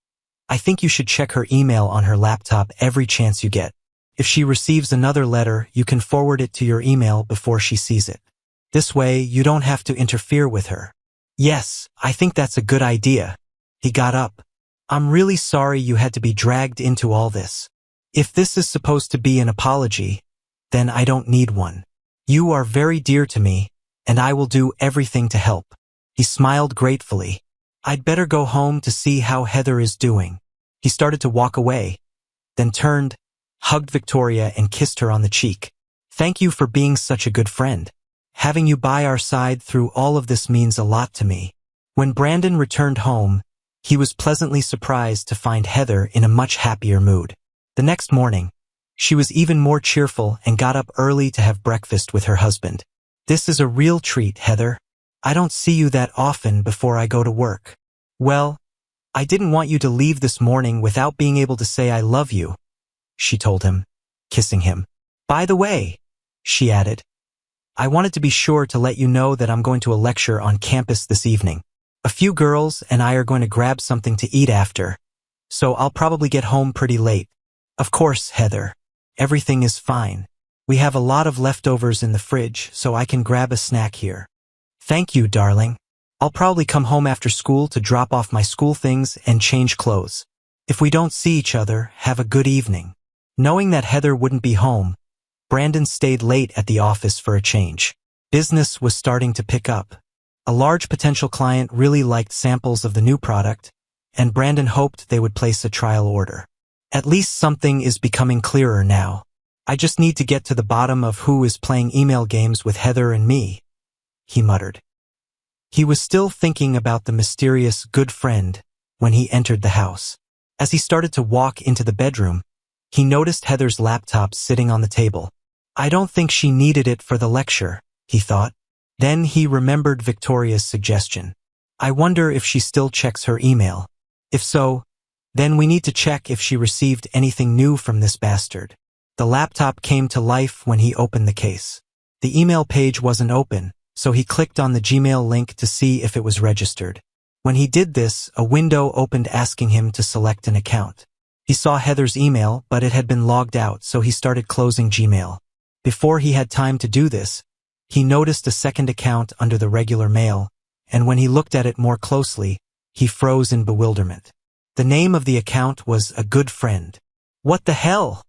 I think you should check her email on her laptop every chance you get. If she receives another letter, you can forward it to your email before she sees it. This way, you don't have to interfere with her. Yes, I think that's a good idea. He got up. I'm really sorry you had to be dragged into all this. If this is supposed to be an apology, then I don't need one. You are very dear to me, and I will do everything to help. He smiled gratefully. I'd better go home to see how Heather is doing. He started to walk away, then turned, hugged Victoria and kissed her on the cheek. Thank you for being such a good friend. Having you by our side through all of this means a lot to me. When Brandon returned home, he was pleasantly surprised to find Heather in a much happier mood. The next morning, she was even more cheerful and got up early to have breakfast with her husband. This is a real treat, Heather. I don't see you that often before I go to work. Well, I didn't want you to leave this morning without being able to say I love you, she told him, kissing him. By the way, she added, I wanted to be sure to let you know that I'm going to a lecture on campus this evening. A few girls and I are going to grab something to eat after, so I'll probably get home pretty late. Of course, Heather. Everything is fine. We have a lot of leftovers in the fridge, so I can grab a snack here. Thank you, darling. I'll probably come home after school to drop off my school things and change clothes. If we don't see each other, have a good evening. Knowing that Heather wouldn't be home, Brandon stayed late at the office for a change. Business was starting to pick up. A large potential client really liked samples of the new product, and Brandon hoped they would place a trial order. At least something is becoming clearer now. I just need to get to the bottom of who is playing email games with Heather and me, he muttered. He was still thinking about the mysterious good friend when he entered the house. As he started to walk into the bedroom, he noticed Heather's laptop sitting on the table. I don't think she needed it for the lecture, he thought. Then he remembered Victoria's suggestion. I wonder if she still checks her email. If so, then we need to check if she received anything new from this bastard. The laptop came to life when he opened the case. The email page wasn't open, so he clicked on the Gmail link to see if it was registered. When he did this, a window opened asking him to select an account. He saw Heather's email, but it had been logged out, so he started closing Gmail. Before he had time to do this, he noticed a second account under the regular mail, and when he looked at it more closely, he froze in bewilderment. The name of the account was A Good Friend. What the hell?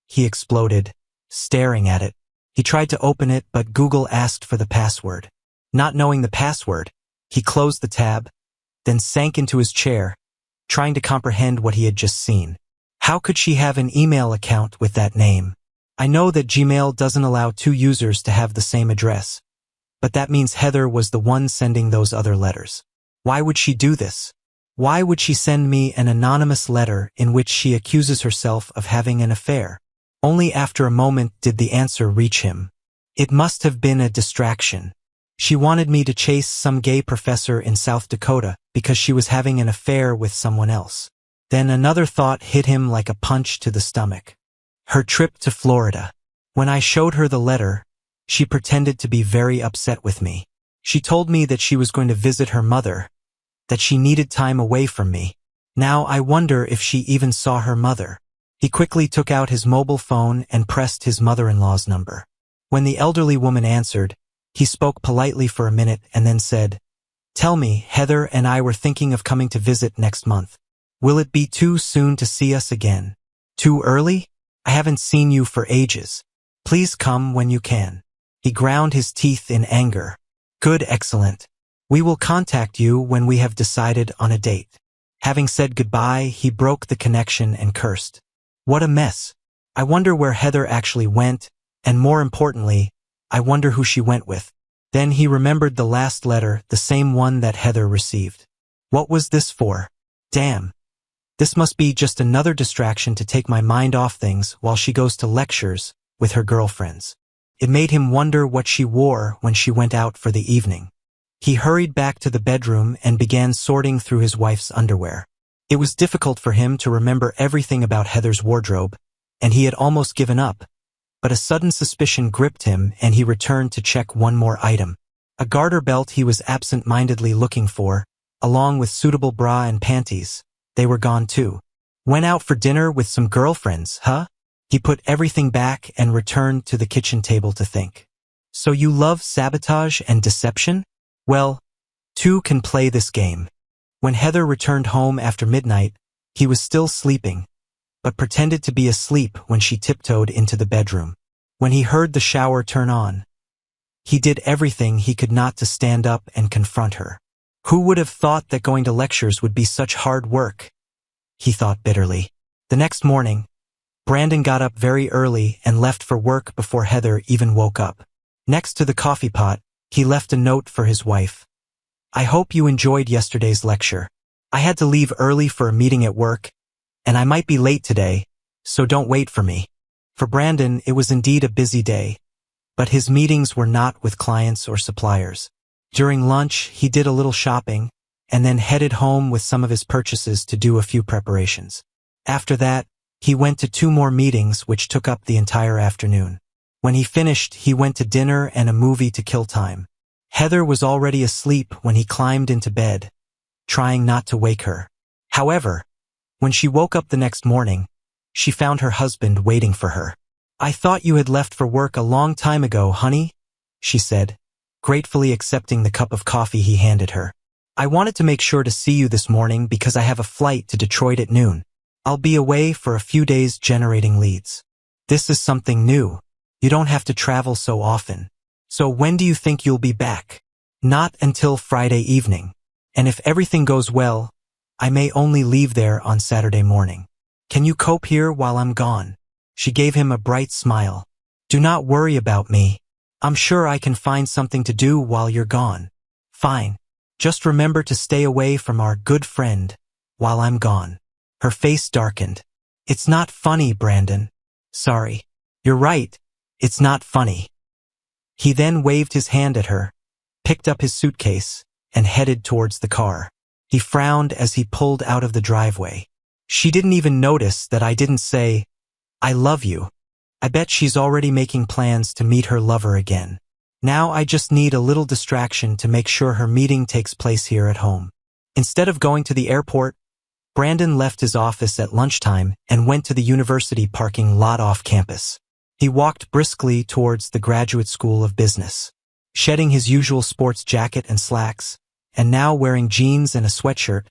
He exploded, staring at it. He tried to open it, but Google asked for the password. Not knowing the password, he closed the tab, then sank into his chair, trying to comprehend what he had just seen. How could she have an email account with that name? I know that Gmail doesn't allow two users to have the same address, but that means Heather was the one sending those other letters. Why would she do this? Why would she send me an anonymous letter in which she accuses herself of having an affair? Only after a moment did the answer reach him. It must have been a distraction. She wanted me to chase some gay professor in South Dakota because she was having an affair with someone else. Then another thought hit him like a punch to the stomach. Her trip to Florida. When I showed her the letter, she pretended to be very upset with me. She told me that she was going to visit her mother, that she needed time away from me. Now I wonder if she even saw her mother. He quickly took out his mobile phone and pressed his mother-in-law's number. When the elderly woman answered, he spoke politely for a minute and then said, Tell me, Heather and I were thinking of coming to visit next month. Will it be too soon to see us again? Too early? I haven't seen you for ages. Please come when you can. He ground his teeth in anger. Good, excellent. We will contact you when we have decided on a date. Having said goodbye, he broke the connection and cursed. What a mess. I wonder where Heather actually went, and more importantly, I wonder who she went with. Then he remembered the last letter, the same one that Heather received. What was this for? Damn. This must be just another distraction to take my mind off things while she goes to lectures with her girlfriends. It made him wonder what she wore when she went out for the evening. He hurried back to the bedroom and began sorting through his wife's underwear. It was difficult for him to remember everything about Heather's wardrobe, and he had almost given up, but a sudden suspicion gripped him and he returned to check one more item. A garter belt he was absent-mindedly looking for, along with suitable bra and panties. They were gone too. Went out for dinner with some girlfriends, huh? He put everything back and returned to the kitchen table to think. So you love sabotage and deception? Well, two can play this game. When Heather returned home after midnight, he was still sleeping, but pretended to be asleep when she tiptoed into the bedroom. When he heard the shower turn on, he did everything he could not to stand up and confront her. Who would have thought that going to lectures would be such hard work? He thought bitterly. The next morning, Brandon got up very early and left for work before Heather even woke up. Next to the coffee pot, he left a note for his wife. I hope you enjoyed yesterday's lecture. I had to leave early for a meeting at work, and I might be late today, so don't wait for me. For Brandon, it was indeed a busy day, but his meetings were not with clients or suppliers. During lunch, he did a little shopping, and then headed home with some of his purchases to do a few preparations. After that, he went to 2 more meetings which took up the entire afternoon. When he finished, he went to dinner and a movie to kill time. Heather was already asleep when he climbed into bed, trying not to wake her. However, when she woke up the next morning, she found her husband waiting for her. I thought you had left for work a long time ago, honey, she said, gratefully accepting the cup of coffee he handed her. I wanted to make sure to see you this morning because I have a flight to Detroit at noon. I'll be away for a few days generating leads. This is something new. You don't have to travel so often. So when do you think you'll be back? Not until Friday evening. And if everything goes well, I may only leave there on Saturday morning. Can you cope here while I'm gone? She gave him a bright smile. Do not worry about me. I'm sure I can find something to do while you're gone. Fine. Just remember to stay away from our good friend while I'm gone. Her face darkened. It's not funny, Brandon. Sorry. You're right. It's not funny. He then waved his hand at her, picked up his suitcase, and headed towards the car. He frowned as he pulled out of the driveway. She didn't even notice that I didn't say, I love you. I bet she's already making plans to meet her lover again. Now I just need a little distraction to make sure her meeting takes place here at home. Instead of going to the airport, Brandon left his office at lunchtime and went to the university parking lot off campus. He walked briskly towards the Graduate School of Business. Shedding his usual sports jacket and slacks, and now wearing jeans and a sweatshirt,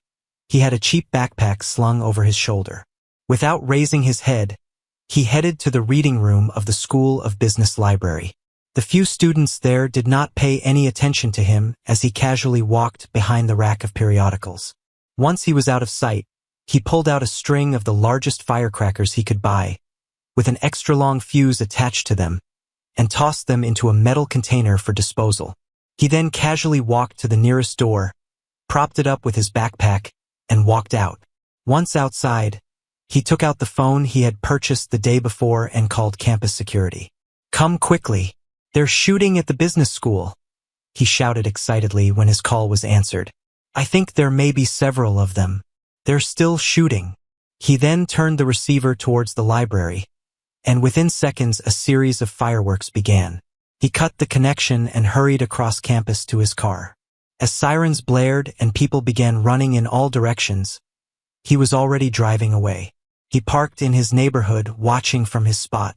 he had a cheap backpack slung over his shoulder. Without raising his head, he headed to the reading room of the School of Business library. The few students there did not pay any attention to him as he casually walked behind the rack of periodicals. Once he was out of sight, he pulled out a string of the largest firecrackers he could buy, with an extra-long fuse attached to them, and tossed them into a metal container for disposal. He then casually walked to the nearest door, propped it up with his backpack, and walked out. Once outside, he took out the phone he had purchased the day before and called campus security. Come quickly. They're shooting at the business school, he shouted excitedly when his call was answered. I think there may be several of them. They're still shooting. He then turned the receiver towards the library, and within seconds a series of fireworks began. He cut the connection and hurried across campus to his car. As sirens blared and people began running in all directions, he was already driving away. He parked in his neighborhood, watching from his spot.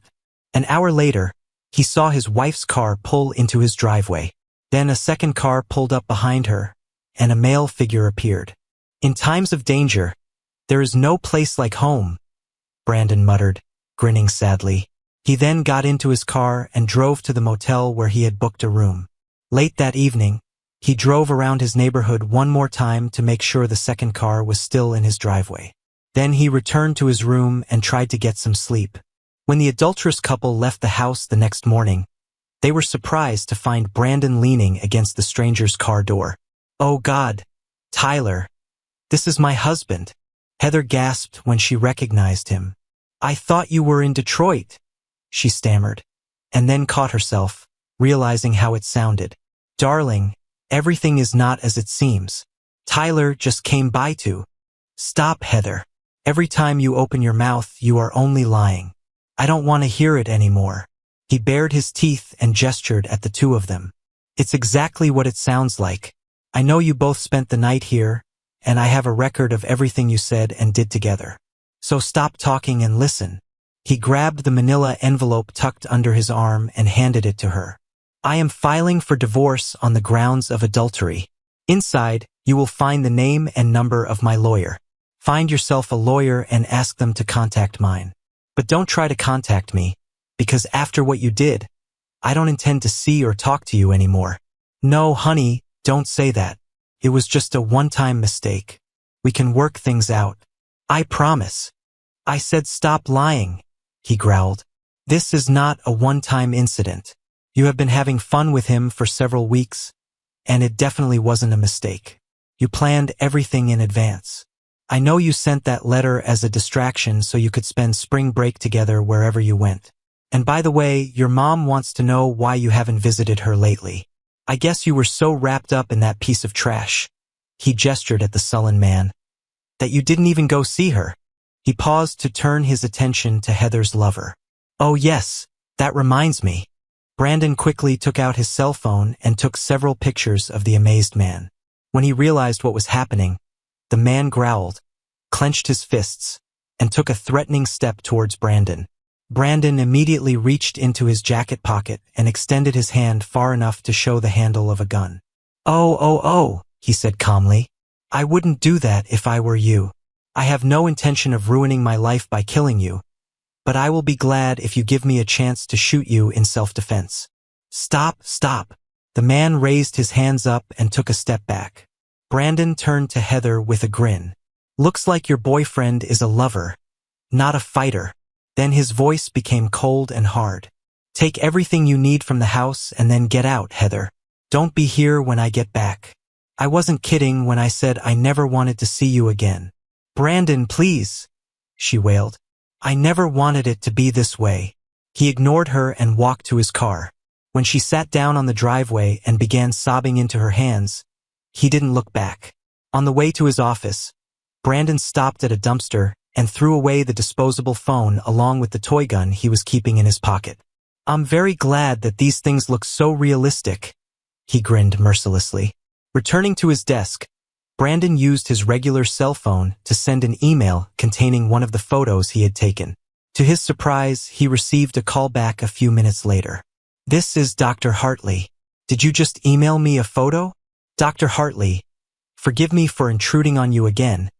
An hour later, he saw his wife's car pull into his driveway. Then a second car pulled up behind her, and a male figure appeared. In times of danger, there is no place like home, Brandon muttered, grinning sadly. He then got into his car and drove to the motel where he had booked a room. Late that evening, he drove around his neighborhood one more time to make sure the second car was still in his driveway. Then he returned to his room and tried to get some sleep. When the adulterous couple left the house the next morning, they were surprised to find Brandon leaning against the stranger's car door. Oh God, Tyler, this is my husband, Heather gasped when she recognized him. I thought you were in Detroit, she stammered, and then caught herself, realizing how it sounded. Darling, everything is not as it seems. Tyler just came by to. Stop, Heather. Every time you open your mouth, you are only lying. I don't want to hear it anymore. He bared his teeth and gestured at the two of them. It's exactly what it sounds like. I know you both spent the night here, and I have a record of everything you said and did together. So stop talking and listen. He grabbed the manila envelope tucked under his arm and handed it to her. I am filing for divorce on the grounds of adultery. Inside, you will find the name and number of my lawyer. Find yourself a lawyer and ask them to contact mine. But don't try to contact me, because after what you did, I don't intend to see or talk to you anymore. No, honey, don't say that. It was just a one-time mistake. We can work things out. I promise. I said stop lying, he growled. This is not a one-time incident. You have been having fun with him for several weeks, and it definitely wasn't a mistake. You planned everything in advance. I know you sent that letter as a distraction so you could spend spring break together wherever you went. And by the way, your mom wants to know why you haven't visited her lately. I guess you were so wrapped up in that piece of trash, he gestured at the sullen man, that you didn't even go see her. He paused to turn his attention to Heather's lover. Oh yes, that reminds me. Brandon quickly took out his cell phone and took several pictures of the amazed man. When he realized what was happening, the man growled, clenched his fists, and took a threatening step towards Brandon. Brandon immediately reached into his jacket pocket and extended his hand far enough to show the handle of a gun. Oh, he said calmly. I wouldn't do that if I were you. I have no intention of ruining my life by killing you, but I will be glad if you give me a chance to shoot you in self-defense. Stop. The man raised his hands up and took a step back. Brandon turned to Heather with a grin. Looks like your boyfriend is a lover, not a fighter. Then his voice became cold and hard. Take everything you need from the house and then get out, Heather. Don't be here when I get back. I wasn't kidding when I said I never wanted to see you again. Brandon, please, she wailed. I never wanted it to be this way. He ignored her and walked to his car. When she sat down on the driveway and began sobbing into her hands, he didn't look back. On the way to his office, Brandon stopped at a dumpster and threw away the disposable phone along with the toy gun he was keeping in his pocket. I'm very glad that these things look so realistic, he grinned mercilessly. Returning to his desk, Brandon used his regular cell phone to send an email containing one of the photos he had taken. To his surprise, he received a call back a few minutes later. This is Dr. Hartley. Did you just email me a photo? Dr. Hartley, forgive me for intruding on you again,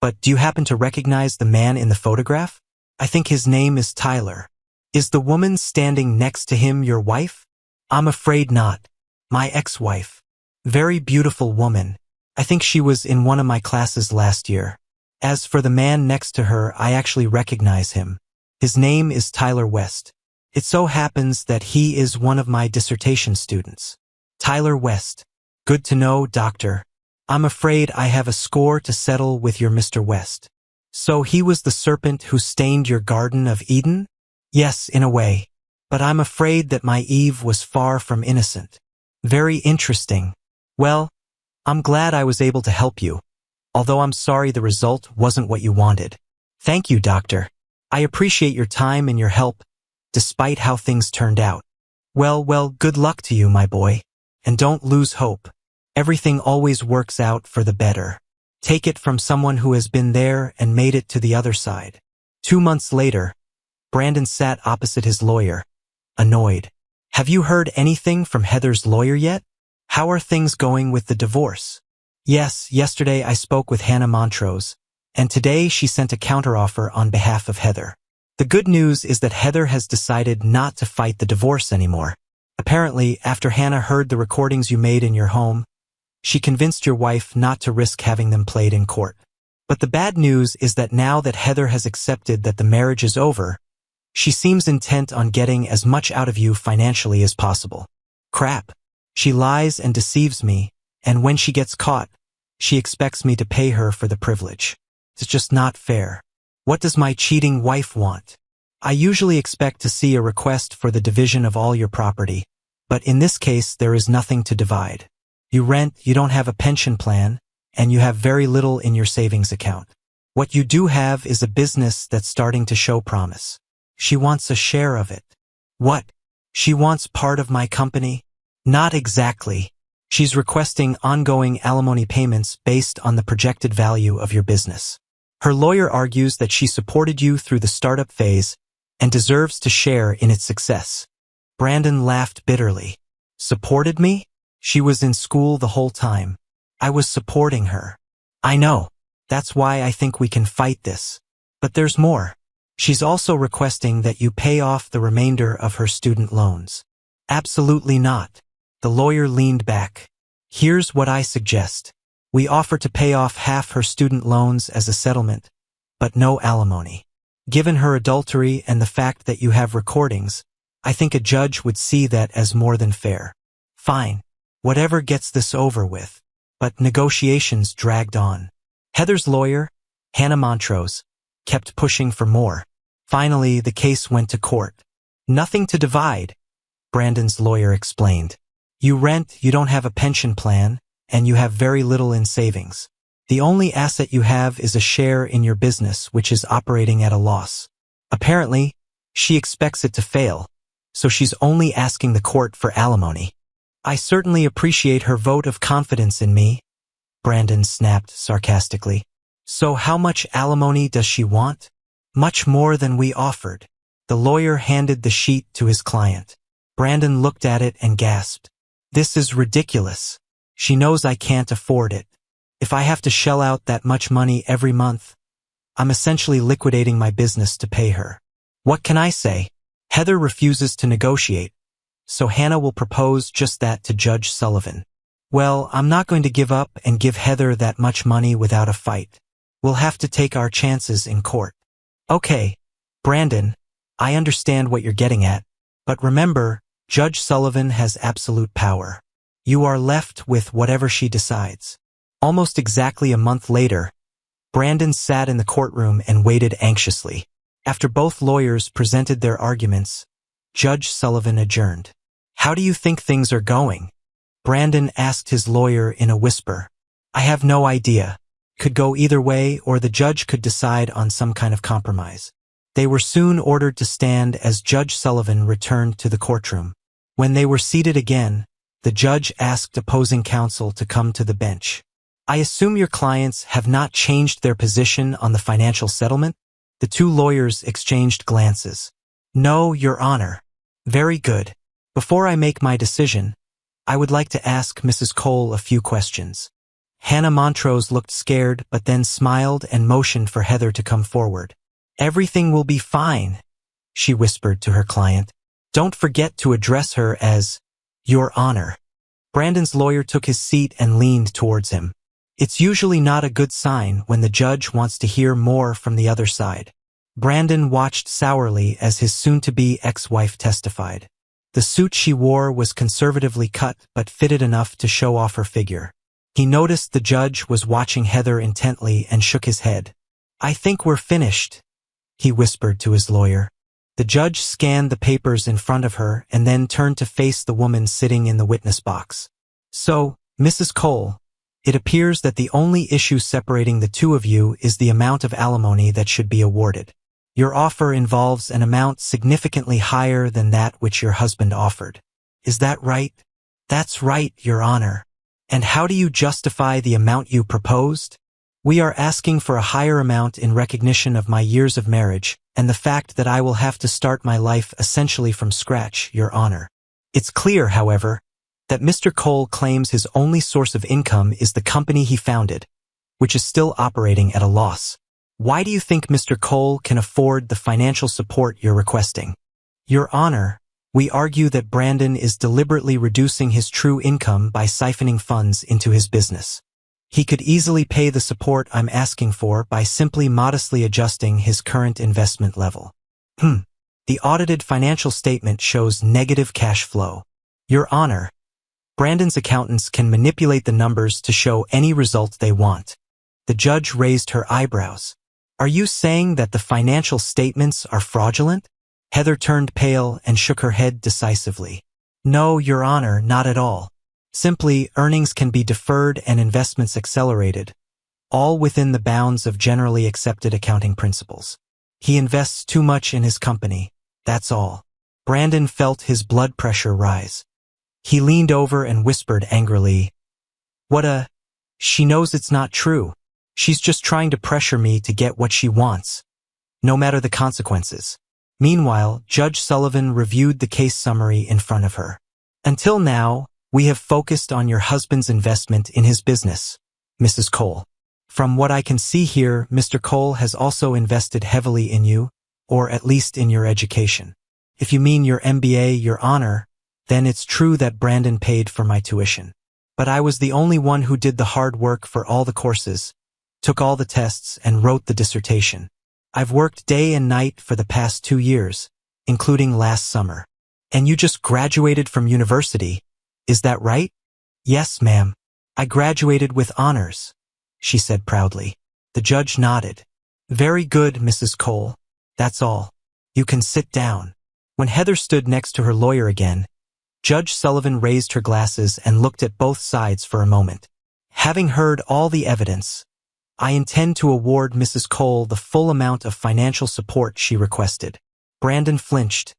but do you happen to recognize the man in the photograph? I think his name is Tyler. Is the woman standing next to him your wife? I'm afraid not. My ex-wife. Very beautiful woman. I think she was in one of my classes last year. As for the man next to her, I actually recognize him. His name is Tyler West. It so happens that he is one of my dissertation students. Tyler West. Good to know, doctor. I'm afraid I have a score to settle with your Mr. West. So he was the serpent who stained your Garden of Eden? Yes, in a way. But I'm afraid that my Eve was far from innocent. Very interesting. Well, I'm glad I was able to help you, although I'm sorry the result wasn't what you wanted. Thank you, doctor. I appreciate your time and your help, despite how things turned out. Well, good luck to you, my boy. And don't lose hope. Everything always works out for the better. Take it from someone who has been there and made it to the other side. 2 months later, Brandon sat opposite his lawyer, annoyed. Have you heard anything from Heather's lawyer yet? How are things going with the divorce? Yes, yesterday I spoke with Hannah Montrose, and today she sent a counteroffer on behalf of Heather. The good news is that Heather has decided not to fight the divorce anymore. Apparently, after Hannah heard the recordings you made in your home, she convinced your wife not to risk having them played in court. But the bad news is that now that Heather has accepted that the marriage is over, she seems intent on getting as much out of you financially as possible. Crap. She lies and deceives me, and when she gets caught, she expects me to pay her for the privilege. It's just not fair. What does my cheating wife want? I usually expect to see a request for the division of all your property, but in this case there is nothing to divide. You rent, you don't have a pension plan, and you have very little in your savings account. What you do have is a business that's starting to show promise. She wants a share of it. What? She wants part of my company? Not exactly. She's requesting ongoing alimony payments based on the projected value of your business. Her lawyer argues that she supported you through the startup phase and deserves to share in its success. Brandon laughed bitterly. Supported me? She was in school the whole time. I was supporting her. I know. That's why I think we can fight this. But there's more. She's also requesting that you pay off the remainder of her student loans. Absolutely not. The lawyer leaned back. Here's what I suggest. We offer to pay off half her student loans as a settlement, but no alimony. Given her adultery and the fact that you have recordings, I think a judge would see that as more than fair. Fine. Whatever gets this over with. But negotiations dragged on. Heather's lawyer, Hannah Montrose, kept pushing for more. Finally, the case went to court. Nothing to divide, Brandon's lawyer explained. You rent, you don't have a pension plan, and you have very little in savings. The only asset you have is a share in your business, which is operating at a loss. Apparently, she expects it to fail, so she's only asking the court for alimony. I certainly appreciate her vote of confidence in me, Brandon snapped sarcastically. So how much alimony does she want? Much more than we offered. The lawyer handed the sheet to his client. Brandon looked at it and gasped. This is ridiculous. She knows I can't afford it. If I have to shell out that much money every month, I'm essentially liquidating my business to pay her. What can I say? Heather refuses to negotiate, so Hannah will propose just that to Judge Sullivan. Well, I'm not going to give up and give Heather that much money without a fight. We'll have to take our chances in court. Okay, Brandon, I understand what you're getting at, but remember, Judge Sullivan has absolute power. You are left with whatever she decides. Almost exactly a month later, Brandon sat in the courtroom and waited anxiously. After both lawyers presented their arguments, Judge Sullivan adjourned. How do you think things are going? Brandon asked his lawyer in a whisper. I have no idea. Could go either way, or the judge could decide on some kind of compromise. They were soon ordered to stand as Judge Sullivan returned to the courtroom. When they were seated again, the judge asked opposing counsel to come to the bench. I assume your clients have not changed their position on the financial settlement? The two lawyers exchanged glances. No, Your Honor. Very good. Before I make my decision, I would like to ask Mrs. Cole a few questions. Hannah Montrose looked scared but then smiled and motioned for Heather to come forward. Everything will be fine, she whispered to her client. Don't forget to address her as Your Honor. Brandon's lawyer took his seat and leaned towards him. It's usually not a good sign when the judge wants to hear more from the other side. Brandon watched sourly as his soon-to-be ex-wife testified. The suit she wore was conservatively cut but fitted enough to show off her figure. He noticed the judge was watching Heather intently and shook his head. I think we're finished, he whispered to his lawyer. The judge scanned the papers in front of her and then turned to face the woman sitting in the witness box. So, Mrs. Cole, it appears that the only issue separating the two of you is the amount of alimony that should be awarded. Your offer involves an amount significantly higher than that which your husband offered. Is that right? That's right, Your Honor. And how do you justify the amount you proposed? We are asking for a higher amount in recognition of my years of marriage and the fact that I will have to start my life essentially from scratch, Your Honor. It's clear, however, that Mr. Cole claims his only source of income is the company he founded, which is still operating at a loss. Why do you think Mr. Cole can afford the financial support you're requesting? Your Honor, we argue that Brandon is deliberately reducing his true income by siphoning funds into his business. He could easily pay the support I'm asking for by simply modestly adjusting his current investment level. The audited financial statement shows negative cash flow. Your Honor, Brandon's accountants can manipulate the numbers to show any result they want. The judge raised her eyebrows. Are you saying that the financial statements are fraudulent? Heather turned pale and shook her head decisively. No, Your Honor, not at all. Simply, earnings can be deferred and investments accelerated, all within the bounds of generally accepted accounting principles. He invests too much in his company, that's all. Brandon felt his blood pressure rise. He leaned over and whispered angrily, She knows it's not true. She's just trying to pressure me to get what she wants, no matter the consequences. Meanwhile, Judge Sullivan reviewed the case summary in front of her. Until now, we have focused on your husband's investment in his business, Mrs. Cole. From what I can see here, Mr. Cole has also invested heavily in you, or at least in your education. If you mean your MBA, Your Honor, then it's true that Brandon paid for my tuition. But I was the only one who did the hard work for all the courses, took all the tests, and wrote the dissertation. I've worked day and night for the past 2 years, including last summer. And you just graduated from university, is that right? Yes, ma'am. I graduated with honors, she said proudly. The judge nodded. Very good, Mrs. Cole. That's all. You can sit down. When Heather stood next to her lawyer again, Judge Sullivan raised her glasses and looked at both sides for a moment. Having heard all the evidence, I intend to award Mrs. Cole the full amount of financial support she requested. Brandon flinched,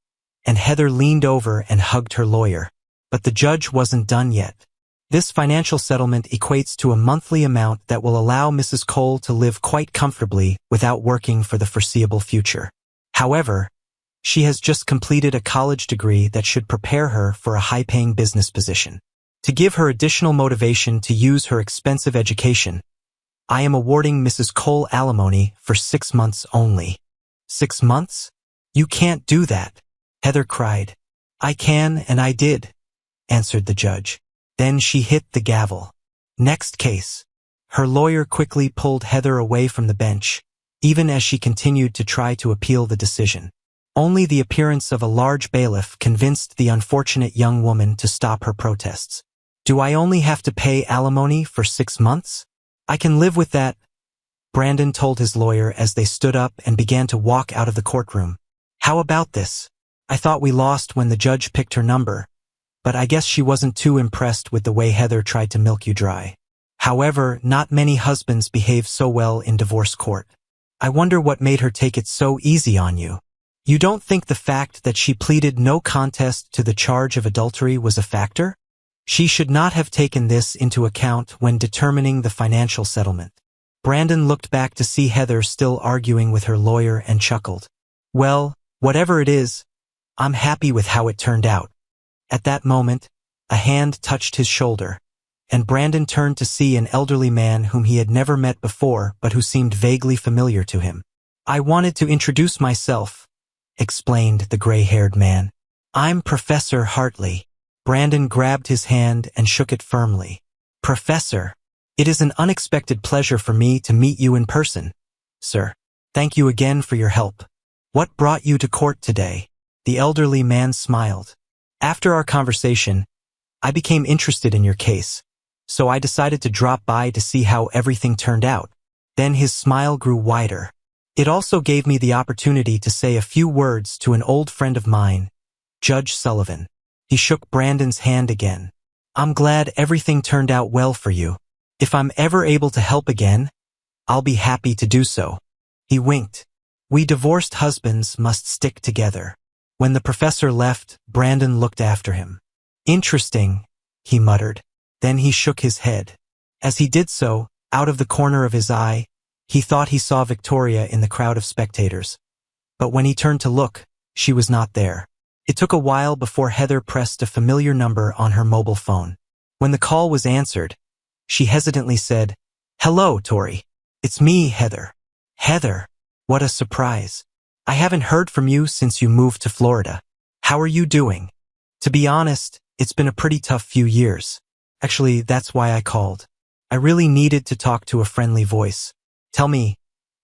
and Heather leaned over and hugged her lawyer. But the judge wasn't done yet. This financial settlement equates to a monthly amount that will allow Mrs. Cole to live quite comfortably without working for the foreseeable future. However, she has just completed a college degree that should prepare her for a high-paying business position. To give her additional motivation to use her expensive education, I am awarding Mrs. Cole alimony for 6 months only. 6 months? You can't do that, Heather cried. I can, and I did, answered the judge. Then she hit the gavel. Next case. Her lawyer quickly pulled Heather away from the bench, even as she continued to try to appeal the decision. Only the appearance of a large bailiff convinced the unfortunate young woman to stop her protests. Do I only have to pay alimony for 6 months? I can live with that, Brandon told his lawyer as they stood up and began to walk out of the courtroom. How about this? I thought we lost when the judge picked her number, but I guess she wasn't too impressed with the way Heather tried to milk you dry. However, not many husbands behave so well in divorce court. I wonder what made her take it so easy on you. You don't think the fact that she pleaded no contest to the charge of adultery was a factor? She should not have taken this into account when determining the financial settlement. Brandon looked back to see Heather still arguing with her lawyer and chuckled. Well, whatever it is, I'm happy with how it turned out. At that moment, a hand touched his shoulder, and Brandon turned to see an elderly man whom he had never met before but who seemed vaguely familiar to him. I wanted to introduce myself, explained the gray-haired man. I'm Professor Hartley. Brandon grabbed his hand and shook it firmly. Professor, it is an unexpected pleasure for me to meet you in person, sir. Thank you again for your help. What brought you to court today? The elderly man smiled. After our conversation, I became interested in your case, so I decided to drop by to see how everything turned out. Then his smile grew wider. It also gave me the opportunity to say a few words to an old friend of mine, Judge Sullivan. He shook Brandon's hand again. I'm glad everything turned out well for you. If I'm ever able to help again, I'll be happy to do so. He winked. We divorced husbands must stick together. When the professor left, Brandon looked after him. Interesting, he muttered. Then he shook his head. As he did so, out of the corner of his eye, he thought he saw Victoria in the crowd of spectators. But when he turned to look, she was not there. It took a while before Heather pressed a familiar number on her mobile phone. When the call was answered, she hesitantly said, Hello, Tori. It's me, Heather. Heather, what a surprise. I haven't heard from you since you moved to Florida. How are you doing? To be honest, it's been a pretty tough few years. Actually, that's why I called. I really needed to talk to a friendly voice. Tell me,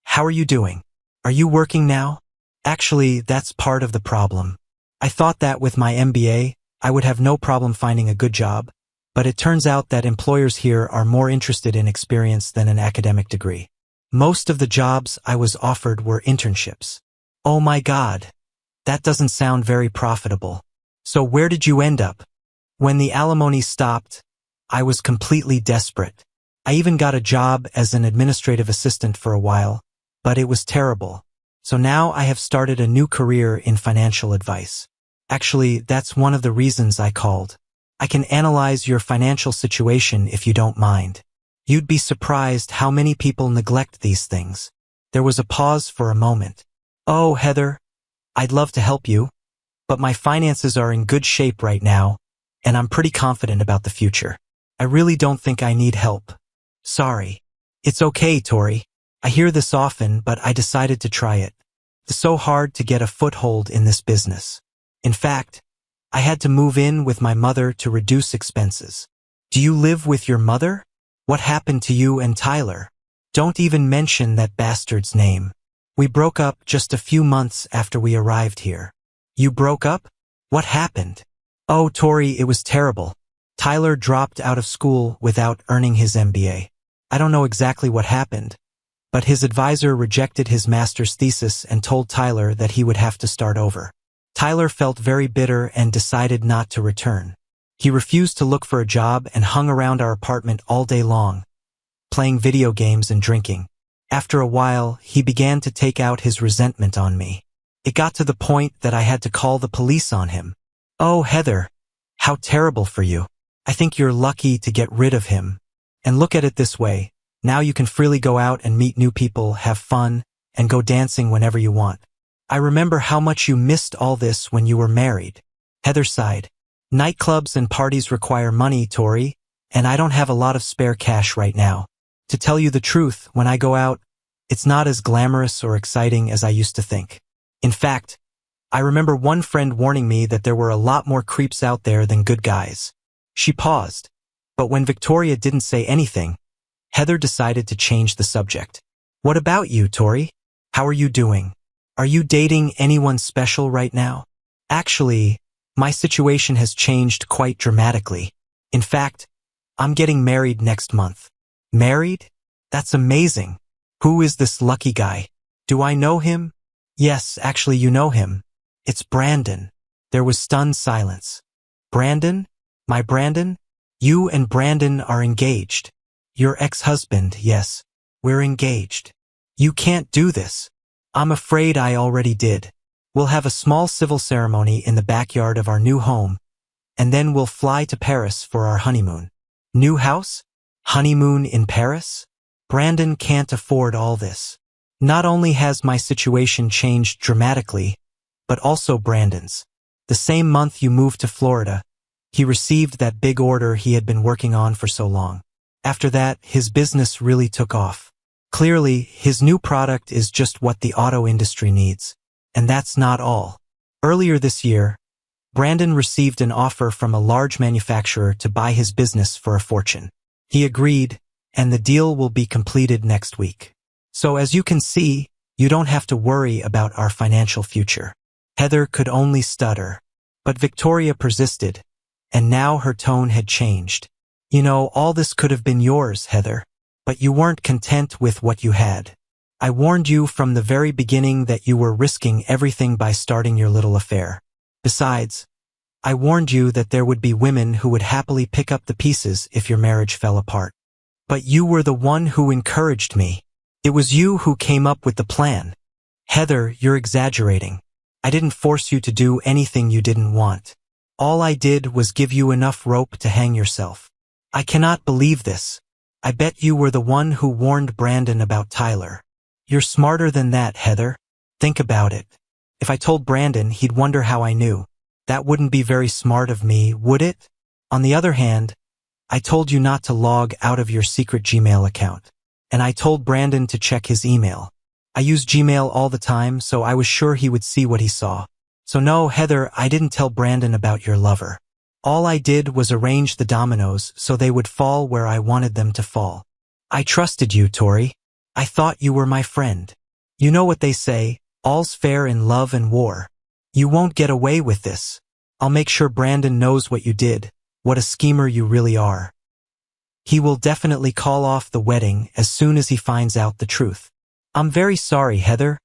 how are you doing? Are you working now? Actually, that's part of the problem. I thought that with my MBA, I would have no problem finding a good job, but it turns out that employers here are more interested in experience than an academic degree. Most of the jobs I was offered were internships. Oh my God, that doesn't sound very profitable. So where did you end up? When the alimony stopped, I was completely desperate. I even got a job as an administrative assistant for a while, but it was terrible. So now I have started a new career in financial advice. Actually, that's one of the reasons I called. I can analyze your financial situation if you don't mind. You'd be surprised how many people neglect these things. There was a pause for a moment. Oh, Heather, I'd love to help you, but my finances are in good shape right now, and I'm pretty confident about the future. I really don't think I need help. Sorry. It's okay, Tori. I hear this often, but I decided to try it. It's so hard to get a foothold in this business. In fact, I had to move in with my mother to reduce expenses. Do you live with your mother? What happened to you and Tyler? Don't even mention that bastard's name. We broke up just a few months after we arrived here. You broke up? What happened? Oh, Tori, it was terrible. Tyler dropped out of school without earning his MBA. I don't know exactly what happened, but his advisor rejected his master's thesis and told Tyler that he would have to start over. Tyler felt very bitter and decided not to return. He refused to look for a job and hung around our apartment all day long, playing video games and drinking. After a while, he began to take out his resentment on me. It got to the point that I had to call the police on him. Oh, Heather, how terrible for you. I think you're lucky to get rid of him. And look at it this way, now you can freely go out and meet new people, have fun, and go dancing whenever you want. I remember how much you missed all this when you were married. Heather sighed. Nightclubs and parties require money, Tori, and I don't have a lot of spare cash right now. To tell you the truth, when I go out, it's not as glamorous or exciting as I used to think. In fact, I remember one friend warning me that there were a lot more creeps out there than good guys. She paused, but when Victoria didn't say anything, Heather decided to change the subject. What about you, Tori? How are you doing? Are you dating anyone special right now? Actually, my situation has changed quite dramatically. In fact, I'm getting married next month. Married? That's amazing. Who is this lucky guy? Do I know him? Yes, actually you know him. It's Brandon. There was stunned silence. Brandon? My Brandon? You and Brandon are engaged. Your ex-husband, yes. We're engaged. You can't do this. I'm afraid I already did. We'll have a small civil ceremony in the backyard of our new home, and then we'll fly to Paris for our honeymoon. New house? Honeymoon in Paris? Brandon can't afford all this. Not only has my situation changed dramatically, but also Brandon's. The same month you moved to Florida, he received that big order he had been working on for so long. After that, his business really took off. Clearly, his new product is just what the auto industry needs. And that's not all. Earlier this year, Brandon received an offer from a large manufacturer to buy his business for a fortune. He agreed, and the deal will be completed next week. So as you can see, you don't have to worry about our financial future. Heather could only stutter, but Victoria persisted, and now her tone had changed. You know, all this could have been yours, Heather, but you weren't content with what you had. I warned you from the very beginning that you were risking everything by starting your little affair. Besides, I warned you that there would be women who would happily pick up the pieces if your marriage fell apart. But you were the one who encouraged me. It was you who came up with the plan. Heather, you're exaggerating. I didn't force you to do anything you didn't want. All I did was give you enough rope to hang yourself. I cannot believe this. I bet you were the one who warned Brandon about Tyler. You're smarter than that, Heather. Think about it. If I told Brandon, he'd wonder how I knew. That wouldn't be very smart of me, would it? On the other hand, I told you not to log out of your secret Gmail account. And I told Brandon to check his email. I use Gmail all the time, so I was sure he would see what he saw. So no, Heather, I didn't tell Brandon about your lover. All I did was arrange the dominoes so they would fall where I wanted them to fall. I trusted you, Tori. I thought you were my friend. You know what they say, all's fair in love and war. You won't get away with this. I'll make sure Brandon knows what you did, what a schemer you really are. He will definitely call off the wedding as soon as he finds out the truth. I'm very sorry, Heather,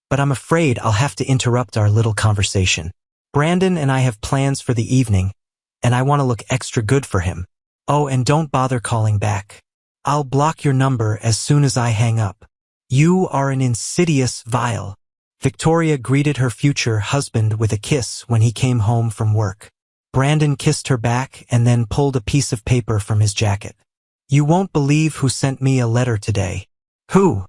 but I'm afraid I'll have to interrupt our little conversation. Brandon and I have plans for the evening, and I want to look extra good for him. Oh, and don't bother calling back. I'll block your number as soon as I hang up. You are an insidious, vile, Victoria greeted her future husband with a kiss when he came home from work. Brandon kissed her back and then pulled a piece of paper from his jacket. "You won't believe who sent me a letter today." "Who?"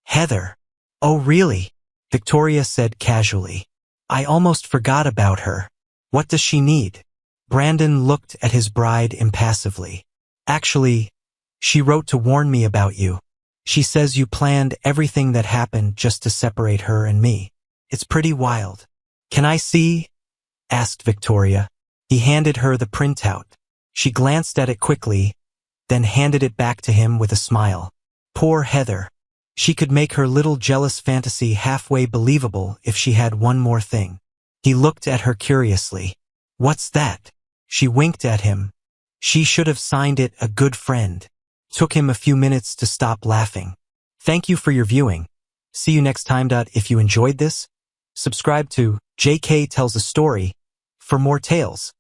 "Heather." "Oh, really?" Victoria said casually. "I almost forgot about her. What does she need?" Brandon looked at his bride impassively. "Actually, she wrote to warn me about you. She says you planned everything that happened just to separate her and me. It's pretty wild." "Can I see?" asked Victoria. He handed her the printout. She glanced at it quickly, then handed it back to him with a smile. Poor Heather. She could make her little jealous fantasy halfway believable if she had one more thing. He looked at her curiously. "What's that?" She winked at him. She should have signed it "A Good Friend." Took him a few minutes to stop laughing. Thank you for your viewing. See you next time. If you enjoyed this, subscribe to JK Tells a Story for more tales.